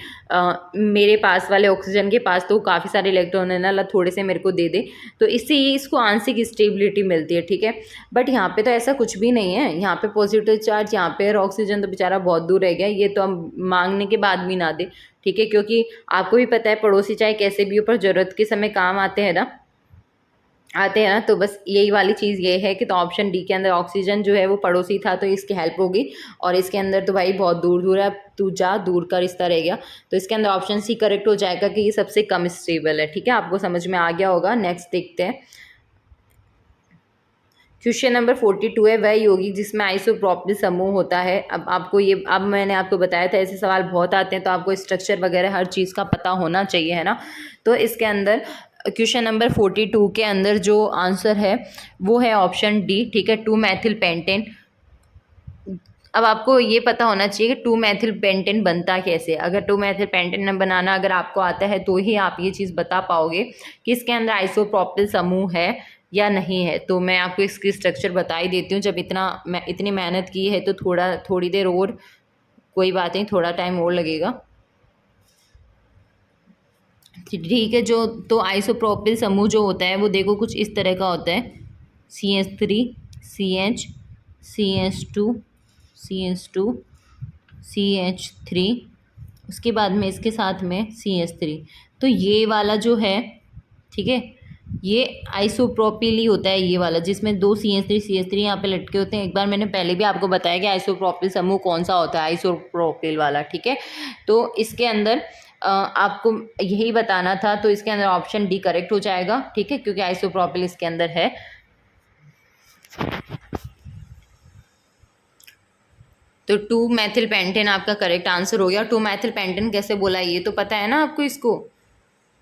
मेरे पास वाले ऑक्सीजन के पास तो काफ़ी सारे इलेक्ट्रॉन है ना, थोड़े से मेरे को दे दे, तो इससे ये इसको आंशिक स्टेबिलिटी मिलती है, ठीक है। बट यहाँ पे तो ऐसा कुछ भी नहीं है। यहाँ पे पॉजिटिव चार्ज यहाँ पे, और ऑक्सीजन तो बेचारा बहुत दूर रह गया, ये तो हम मांगने के बाद भी ना दे, ठीक है। क्योंकि आपको भी पता है पड़ोसी चाहे कैसे भी ऊपर ज़रूरत के समय काम आते हैं ना, तो बस यही वाली चीज़ ये है कि तो ऑप्शन डी के अंदर ऑक्सीजन जो है वो पड़ोसी था, तो इसकी हेल्प होगी। और इसके अंदर तो भाई बहुत दूर दूर है, अब तू जा दूर का रिश्ता रह गया, तो इसके अंदर ऑप्शन सी करेक्ट हो जाएगा कि ये सबसे कम स्टेबल है, ठीक है। आपको समझ में आ गया होगा। नेक्स्ट देखते हैं। क्वेश्चन नंबर 42 है, वह यौगिक जिसमें आइसोप्रोपिल समूह होता है। अब आपको ये, अब मैंने आपको बताया था ऐसे सवाल बहुत आते हैं, तो आपको स्ट्रक्चर वगैरह हर चीज़ का पता होना चाहिए, है ना। तो इसके अंदर क्वेश्चन नंबर 42 के अंदर जो आंसर है वो है ऑप्शन डी, ठीक है, 2 मैथिल पेंटेन। अब आपको ये पता होना चाहिए कि 2 मैथिल पेंटेन बनता कैसे। अगर 2 मैथिल पेंटेन बनाना अगर आपको आता है तो ही आप ये चीज़ बता पाओगे कि इसके अंदर आइसोप्रोपिल समूह है या नहीं है। तो मैं आपको इसकी स्ट्रक्चर बता ही देती हूँ। जब इतनी मेहनत की है तो थोड़ी देर और, कोई बात नहीं, थोड़ा टाइम और लगेगा, ठीक है। जो तो आइसोप्रोपिल समूह जो होता है वो देखो कुछ इस तरह का होता है, CH3 CH CH2 CH2 CH3, उसके बाद में इसके साथ में CH3। तो ये वाला जो है, ठीक है, ये आइसोप्रोपिल ही होता है, ये वाला जिसमें 2 CH3 यहाँ पे लटके होते हैं। एक बार मैंने पहले भी आपको बताया कि आइसोप्रोपिल समूह कौन सा होता है, आइसोप्रोपिल वाला, ठीक है। तो इसके अंदर आपको यही बताना था, तो इसके अंदर ऑप्शन डी करेक्ट हो जाएगा, ठीक है, क्योंकि आइसोप्रोपिल इसके अंदर है। तो 2 मैथिल पेंटेन आपका करेक्ट आंसर हो गया। 2 मैथिल पेंटेन कैसे बोला ये तो पता है ना आपको। इसको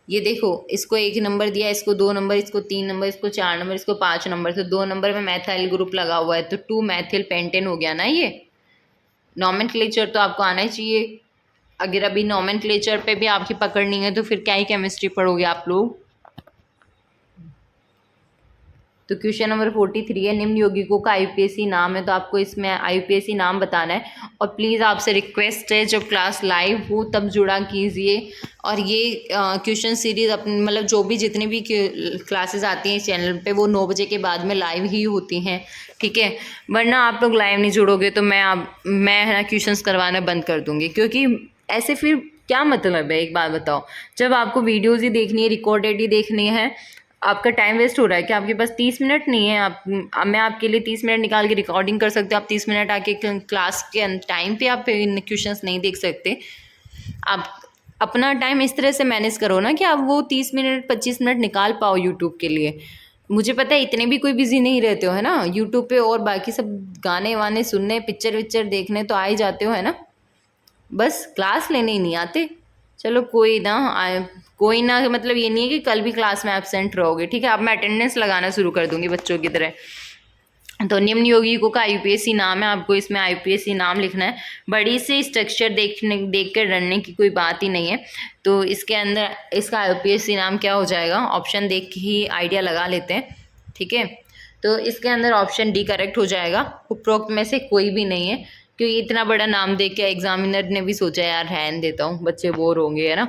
ये देखो, इसको 1 नंबर दिया, इसको 2 नंबर, इसको 3 नंबर, इसको 4 नंबर, इसको 5 नंबर, तो 2 नंबर में मैथाइल ग्रुप लगा हुआ है, तो 2 मैथिल पेंटेन हो गया ना। ये नॉमेनक्लेचर तो आपको आना ही चाहिए। अगर अभी नॉमेनक्लेचर पे भी आपकी पकड़ नहीं है तो फिर क्या ही केमिस्ट्री पढ़ोगे आप लोग। तो क्वेश्चन नंबर 43 है, निम्न यौगिकों का IUPAC नाम है। तो आपको इसमें IUPAC नाम बताना है, और प्लीज़ आपसे रिक्वेस्ट है जब क्लास लाइव हो तब जुड़ा कीजिए। और ये क्वेश्चन सीरीज अपने मतलब जो भी जितनी भी क्लासेस आती हैं इस चैनल पे वो 9 बजे के बाद में लाइव ही होती हैं, ठीक है। वरना आप लोग लाइव नहीं जुड़ोगे तो मैं है ना क्वेश्चंस करवाना बंद कर दूँगी, क्योंकि ऐसे फिर क्या मतलब है, एक बात बताओ। जब आपको वीडियोज़ ही देखनी है, रिकॉर्डेड ही देखनी है, आपका टाइम वेस्ट हो रहा है कि आपके पास 30 मिनट नहीं है। मैं आपके लिए 30 मिनट निकाल के रिकॉर्डिंग कर सकते हो, आप 30 मिनट आके क्लास के टाइम पे आप क्वेश्चंस नहीं देख सकते। आप अपना टाइम इस तरह से मैनेज करो ना कि आप वो 30 मिनट 25 मिनट निकाल पाओ यूट्यूब के लिए। मुझे पता है इतने भी कोई बिजी नहीं रहते हो, है ना, यूट्यूब पे और बाकी सब गाने वाने सुनने, पिक्चर विक्चर देखने तो आ ही जाते हो, है ना, बस क्लास लेने ही नहीं आते। चलो कोई ना मतलब ये नहीं है कि कल भी क्लास में एब्सेंट रहोगे, ठीक है। अब मैं अटेंडेंस लगाना शुरू कर दूंगी बच्चों की तरह। तो निम्न यौगिकों का IUPAC नाम है, आपको इसमें IUPAC नाम लिखना है। बड़ी से स्ट्रक्चर देख कर डरने की कोई बात ही नहीं है। तो इसके अंदर इसका IUPAC नाम क्या हो जाएगा, ऑप्शन देख के ही आइडिया लगा लेते हैं, ठीक है। तो इसके अंदर ऑप्शन डी करेक्ट हो जाएगा, उपरोक्त में से कोई भी नहीं है, क्योंकि इतना बड़ा नाम देख के एग्जामिनर ने भी सोचा यार रहने देता हूँ, बच्चे बोर होंगे, है ना।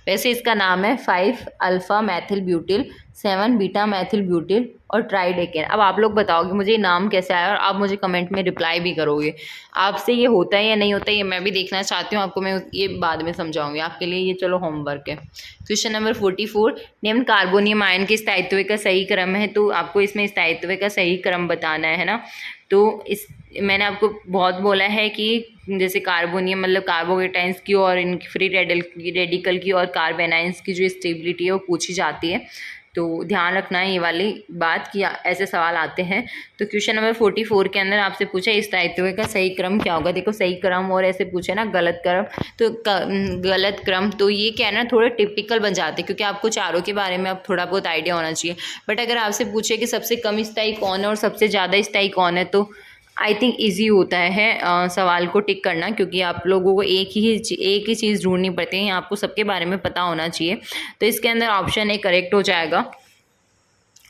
वैसे इसका नाम है 5 alpha Maithil butyl, 7 beta Maithil butyl और ट्राइडेकेन। अब आप लोग बताओगे मुझे ये नाम कैसे आया, और आप मुझे कमेंट में रिप्लाई भी करोगे। आपसे ये होता है या नहीं होता है ये मैं भी देखना चाहती हूँ, आपको मैं ये बाद में समझाऊंगी। आपके लिए ये चलो होमवर्क है। क्वेश्चन नंबर 44, निम्न कार्बोनियम आयन के स्थायित्व का सही क्रम है। तो आपको इसमें स्थायित्व का सही क्रम बताना है ना। तो इस मैंने आपको बहुत बोला है कि जैसे कार्बोनियम मतलब कार्बोकेटाइंस की और इनकी फ्री रेडिकल की और कार्बेनाइंस की जो स्टेबिलिटी है वो पूछी जाती है। तो ध्यान रखना है ये वाली बात कि ऐसे सवाल आते हैं। तो क्वेश्चन नंबर 44 के अंदर आपसे पूछा स्थायित्व का सही क्रम क्या होगा। देखो सही क्रम और ऐसे पूछे ना गलत क्रम, तो गलत क्रम, तो ये क्या है ना थोड़े टिपिकल बन जाते हैं, क्योंकि आपको चारों के बारे में अब थोड़ा बहुत आइडिया होना चाहिए। बट अगर आपसे पूछे कि सबसे कम स्थायी कौन है और सबसे ज़्यादा स्थायी कौन है, तो आई थिंक ईजी होता है सवाल को टिक करना, क्योंकि आप लोगों को एक ही चीज़ ढूंढनी पड़ती है, आपको सबके बारे में पता होना चाहिए। तो इसके अंदर ऑप्शन ए करेक्ट हो जाएगा।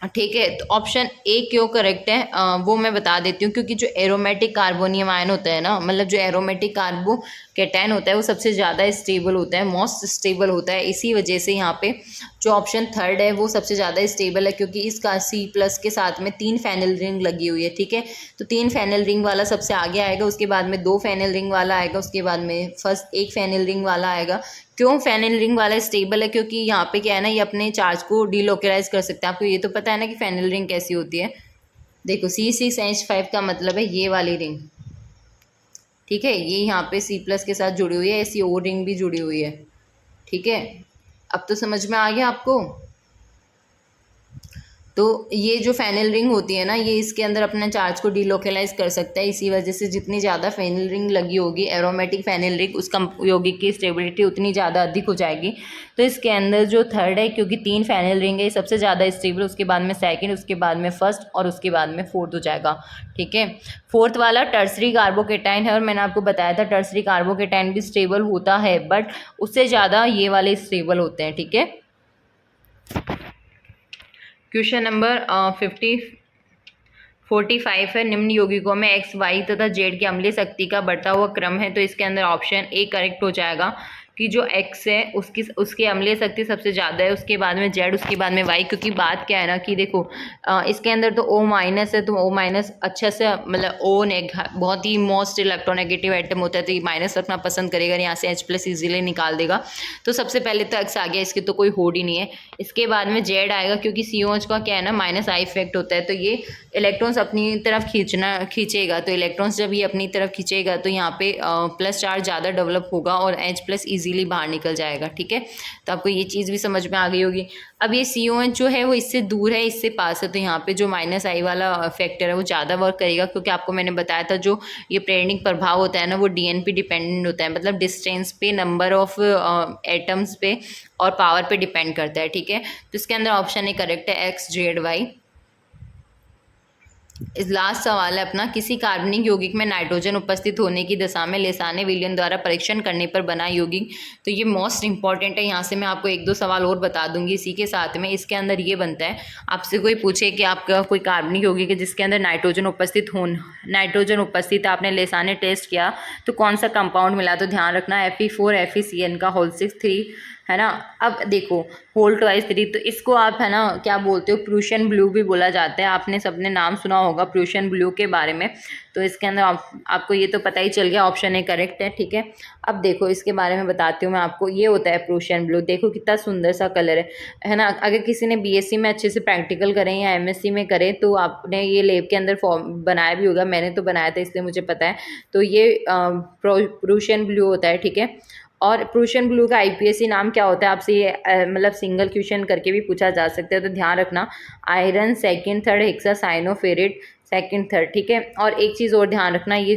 ठीक है, तो ऑप्शन ए क्यों करेक्ट है वो मैं बता देती हूँ। क्योंकि जो एरोमेटिक कार्बोनियम आयन होता है ना, मतलब जो एरोमेटिक कार्बोकेटायन होता है वो सबसे ज़्यादा स्टेबल होता है, मोस्ट स्टेबल होता है। इसी वजह से यहाँ पे जो ऑप्शन थर्ड है वो सबसे ज़्यादा स्टेबल है, क्योंकि इसका C+ के साथ में 3 फेनिल रिंग लगी हुई है। ठीक है, तो 3 फेनिल रिंग वाला सबसे आगे आएगा, उसके बाद में 2 फेनिल रिंग वाला आएगा, उसके बाद में फर्स्ट 1 फेनिल रिंग वाला आएगा। क्यों फेनिल रिंग वाला स्टेबल है, क्योंकि यहाँ पे क्या है ना ये अपने चार्ज को डीलोकलाइज कर सकते हैं। आपको ये तो पता है ना कि फेनिल रिंग कैसी होती है। देखो C6H5 का मतलब है ये वाली रिंग। ठीक है, ये यहाँ पे C+ के साथ जुड़ी हुई है, ऐसी और रिंग भी जुड़ी हुई है। ठीक है, अब तो समझ में आ गया आपको। तो ये जो फेनिल रिंग होती है ना ये इसके अंदर अपने चार्ज को डीलोकलाइज कर सकता है। इसी वजह से जितनी ज़्यादा फेनिल रिंग लगी होगी, एरोमेटिक फेनिल रिंग, उसका यौगिक की स्टेबिलिटी उतनी ज़्यादा अधिक हो जाएगी। तो इसके अंदर जो थर्ड है, क्योंकि 3 फेनिल रिंग है, सबसे ज़्यादा स्टेबल, उसके बाद में सेकेंड, उसके बाद में फर्स्ट और उसके बाद में फोर्थ हो जाएगा। ठीक है, फोर्थ वाला टर्सरी कार्बोकेटाइन है, और मैंने आपको बताया था टर्सरी कार्बोकेटाइन भी स्टेबल होता है, बट उससे ज़्यादा ये वाले स्टेबल होते हैं। ठीक है, क्वेश्चन नंबर 45 है, निम्न यौगिकों में X, Y तथा Z की अम्लीय शक्ति का बढ़ता हुआ क्रम है। तो इसके अंदर ऑप्शन ए करेक्ट हो जाएगा कि जो X है उसकी अम्लीय शक्ति सबसे ज़्यादा है, उसके बाद में Z, उसके बाद में Y। क्योंकि बात क्या है ना कि देखो इसके अंदर तो O- है, तो O- अच्छा से मतलब बहुत ही मोस्ट इलेक्ट्रोनेगेटिव आइटम होता है, तो ये माइनस रखना पसंद करेगा, यहाँ से H+ इजीली निकाल देगा। तो सबसे पहले तो X आ गया, इसकी तो कोई होड़ ही नहीं है। इसके बाद में Z आएगा, क्योंकि COH का क्या है ना -I इफेक्ट होता है, तो ये इलेक्ट्रॉन्स अपनी तरफ खींचेगा। तो इलेक्ट्रॉन्स जब ये अपनी तरफ खींचेगा तो यहाँ पे प्लस चार्ज ज़्यादा डेवलप होगा और H+ इजीली बाहर निकल जाएगा। ठीक है, तो आपको ये चीज़ भी समझ में आ गई होगी। अब ये COH जो है वो इससे दूर है, इससे पास है, तो यहाँ पे जो -I वाला फैक्टर है वो ज़्यादा वर्क करेगा, क्योंकि आपको मैंने बताया था जो ये प्रेरणिक प्रभाव होता है ना वो DN पे डिपेंडेंट होता है, मतलब डिस्टेंस पे, नंबर ऑफ एटम्स पे और पावर पे डिपेंड करता है। ठीक है, तो इसके अंदर ऑप्शन ए करेक्ट है, X, Z, Y। इस लास्ट सवाल है अपना, किसी कार्बनिक यौगिक में नाइट्रोजन उपस्थित होने की दशा में लेसाने विलियन द्वारा परीक्षण करने पर बना यौगिक। तो ये मोस्ट इंपॉर्टेंट है, यहाँ से मैं आपको 1-2 सवाल और बता दूंगी इसी के साथ में। इसके अंदर ये बनता है, आपसे कोई पूछे कि आपका कोई कार्बनिक यौगिक है जिसके अंदर नाइट्रोजन उपस्थित है, आपने लेसाने टेस्ट किया तो कौन सा कंपाउंड मिला, तो ध्यान रखना Fe4 FeCN का होल 6 3 है ना। अब देखो होल ट्वाइस 3, तो इसको आप है ना क्या बोलते हो, प्रूशियन ब्लू भी बोला जाता है। आपने सबने नाम सुना होगा प्रूशियन ब्लू के बारे में। तो इसके अंदर आपको ये तो पता ही चल गया, ऑप्शन ए करेक्ट है। ठीक है, अब देखो इसके बारे में बताती हूँ मैं आपको। ये होता है प्रूशियन ब्लू, देखो कितना सुंदर सा कलर है ना। अगर किसी ने BSc में अच्छे से प्रैक्टिकल करें या MSc में करें तो आपने ये लैब के अंदर फॉर्म बनाया भी होगा, मैंने तो बनाया था इसलिए मुझे पता है। तो ये प्रूशियन ब्लू होता है। ठीक है, और प्रूशियन ब्लू का IPSC नाम क्या होता है, आपसे ये मतलब सिंगल क्वेश्चन करके भी पूछा जा सकता है, तो ध्यान रखना iron second third hexacyanoferrate second third. ठीक है, और एक चीज़ और ध्यान रखना, ये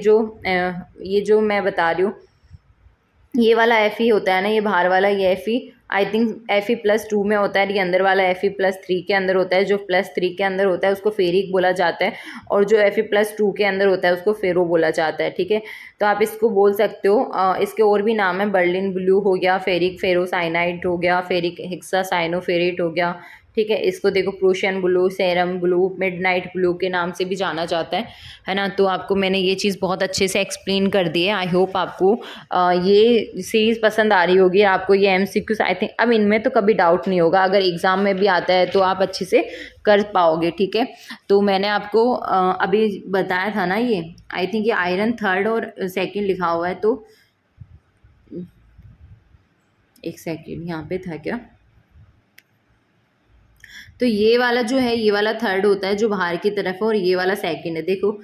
जो मैं बता रही हूँ, ये वाला Fe होता है ना, ये बाहर वाला ये Fe आई थिंक Fe+2 में होता है, ये अंदर वाला Fe+3 के अंदर होता है। जो +3 के अंदर होता है उसको फेरिक बोला जाता है, और जो Fe+2 के अंदर होता है उसको फेरो बोला जाता है। ठीक है, तो आप इसको बोल सकते हो। इसके और भी नाम है, बर्लिन ब्लू हो गया, फेरिक फेरोसाइनाइड हो गया, फेरिक हेक्सासाइनोफेरेट हो गया, ठीक है। इसको देखो Prussian blue, serum blue, midnight blue के नाम से भी जाना जाता है ना। तो आपको मैंने ये चीज़ बहुत अच्छे से एक्सप्लेन कर दी है। आई होप आपको ये सीरीज़ पसंद आ रही होगी। आपको ये एमसीक्यूज आई थिंक अब इनमें तो कभी डाउट नहीं होगा, अगर एग्ज़ाम में भी आता है तो आप अच्छे से कर पाओगे। ठीक है, तो मैंने आपको अभी बताया था ना, ये आई थिंक ये आयरन थर्ड और सेकंड लिखा हुआ है, तो एक सेकंड यहाँ पे था क्या, तो ये वाला जो है, ये वाला थर्ड होता है जो बाहर की तरफ है, और ये वाला सेकंड है। देखो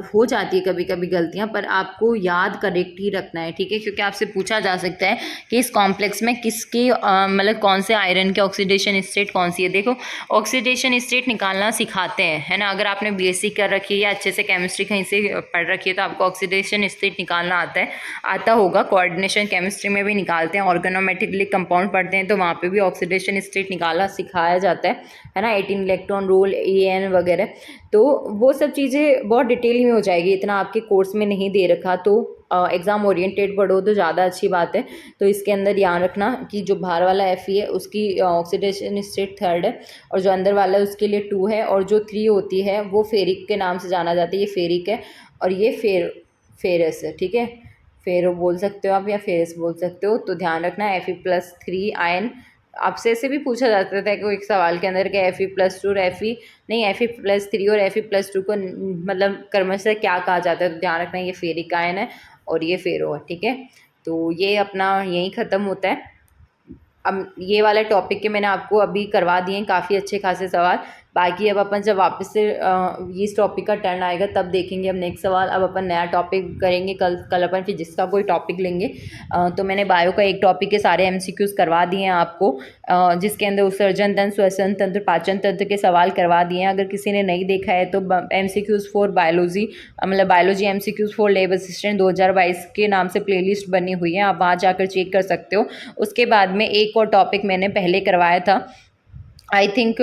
हो जाती है कभी कभी गलतियां, पर आपको याद करेक्ट ही रखना है। ठीक है, क्योंकि आपसे पूछा जा सकता है कि इस कॉम्प्लेक्स में किसकी मतलब कौन से आयरन के ऑक्सीडेशन स्टेट कौन सी है। देखो ऑक्सीडेशन स्टेट निकालना सिखाते हैं, है ना। अगर आपने बीएससी कर रखी है या अच्छे से केमिस्ट्री कहीं से पढ़ रखी है तो आपको ऑक्सीडेशन स्टेट निकालना आता होगा। कोऑर्डिनेशन केमिस्ट्री में भी निकालते हैं, ऑर्गेनोमेटिकली कंपाउंड पढ़ते हैं तो वहाँ पे भी ऑक्सीडेशन स्टेट निकालना सिखाया जाता है ना। 18 इलेक्ट्रॉन रूल, EN वगैरह, तो वो सब चीज़ें बहुत डिटेल में हो जाएगी, इतना आपके कोर्स में नहीं दे रखा। तो एग्ज़ाम ओरिएंटेड पढ़ो तो ज़्यादा अच्छी बात है। तो इसके अंदर ध्यान रखना कि जो बाहर वाला Fe है उसकी ऑक्सीडेशन स्टेट थर्ड है, और जो अंदर वाला है उसके लिए 2 है, और जो 3 होती है वो फेरिक के नाम से जाना जाता है। ये फेरिक है और ये फेरस है। ठीक है, फेरो बोल सकते हो आप या फेरस बोल सकते हो। तो ध्यान रखना Fe+3 आयन। आपसे ऐसे भी पूछा जाता था कि एक सवाल के अंदर कि Fe+2 और Fe+3 और Fe+2 को मतलब क्रमशः क्या कहा जाता है। तो ध्यान रखना ये फेरिक आयन है और ये फेरो है। ठीक है, तो ये अपना यहीं ख़त्म होता है। अब ये वाला टॉपिक के मैंने आपको अभी करवा दिए हैं काफ़ी अच्छे खासे सवाल। बाकी अब अपन जब वापस से इस टॉपिक का टर्न आएगा तब देखेंगे अब नेक्स्ट सवाल। अब अपन नया टॉपिक करेंगे, कल अपन फिजिक्स का कोई टॉपिक लेंगे। तो मैंने बायो का एक टॉपिक के सारे MCQs करवा दिए हैं आपको, जिसके अंदर उत्सर्जन तंत्र, श्वसन तंत्र, पाचन तंत्र के सवाल करवा दिए हैं। अगर किसी ने नहीं देखा है तो MCQs फॉर बायोलॉजी, मतलब biology MCQs for lab assistant 2022 के नाम से प्लेलिस्ट बनी हुई है, आप वहाँ जाकर चेक कर सकते हो। उसके बाद में एक और टॉपिक मैंने पहले करवाया था, आई थिंक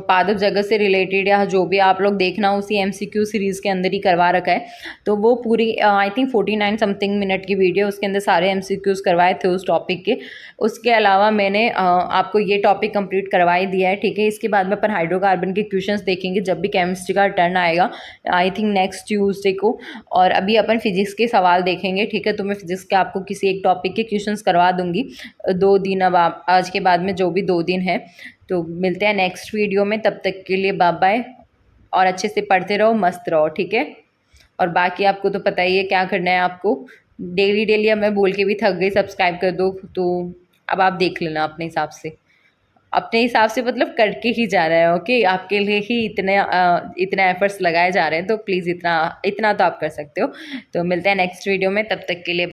पादप जगत से रिलेटेड या जो भी आप लोग देखना उसी MCQ सीरीज़ के अंदर ही करवा रखा है। तो वो पूरी आई थिंक 49 समथिंग मिनट की वीडियो, उसके अंदर सारे MCQs करवाए थे उस टॉपिक के। उसके अलावा मैंने आपको ये टॉपिक कंप्लीट करवा ही दिया है। ठीक है, इसके बाद में अपन हाइड्रोकार्बन के क्वेश्चंस देखेंगे जब भी केमिस्ट्री का टर्न आएगा, आई थिंक नेक्स्ट ट्यूसडे को। और अभी अपन फिजिक्स के सवाल देखेंगे। ठीक है, तो मैं फिजिक्स के आपको किसी एक टॉपिक के क्वेश्चंस करवा दूंगी 2 दिन, अब आप आज के बाद में जो भी 2 दिन है। तो मिलते हैं नेक्स्ट वीडियो में, तब तक के लिए बाय बाय, और अच्छे से पढ़ते रहो, मस्त रहो। ठीक है, और बाकी आपको तो पता ही है क्या करना है आपको। डेली अब मैं बोल के भी थक गई, सब्सक्राइब कर दो, तो अब आप देख लेना अपने हिसाब से मतलब करके ही जा रहा है। ओके, आपके लिए ही इतने एफर्ट्स लगाए जा रहे हैं, तो प्लीज़ इतना तो आप कर सकते हो। तो मिलते हैं नेक्स्ट वीडियो में, तब तक के लिए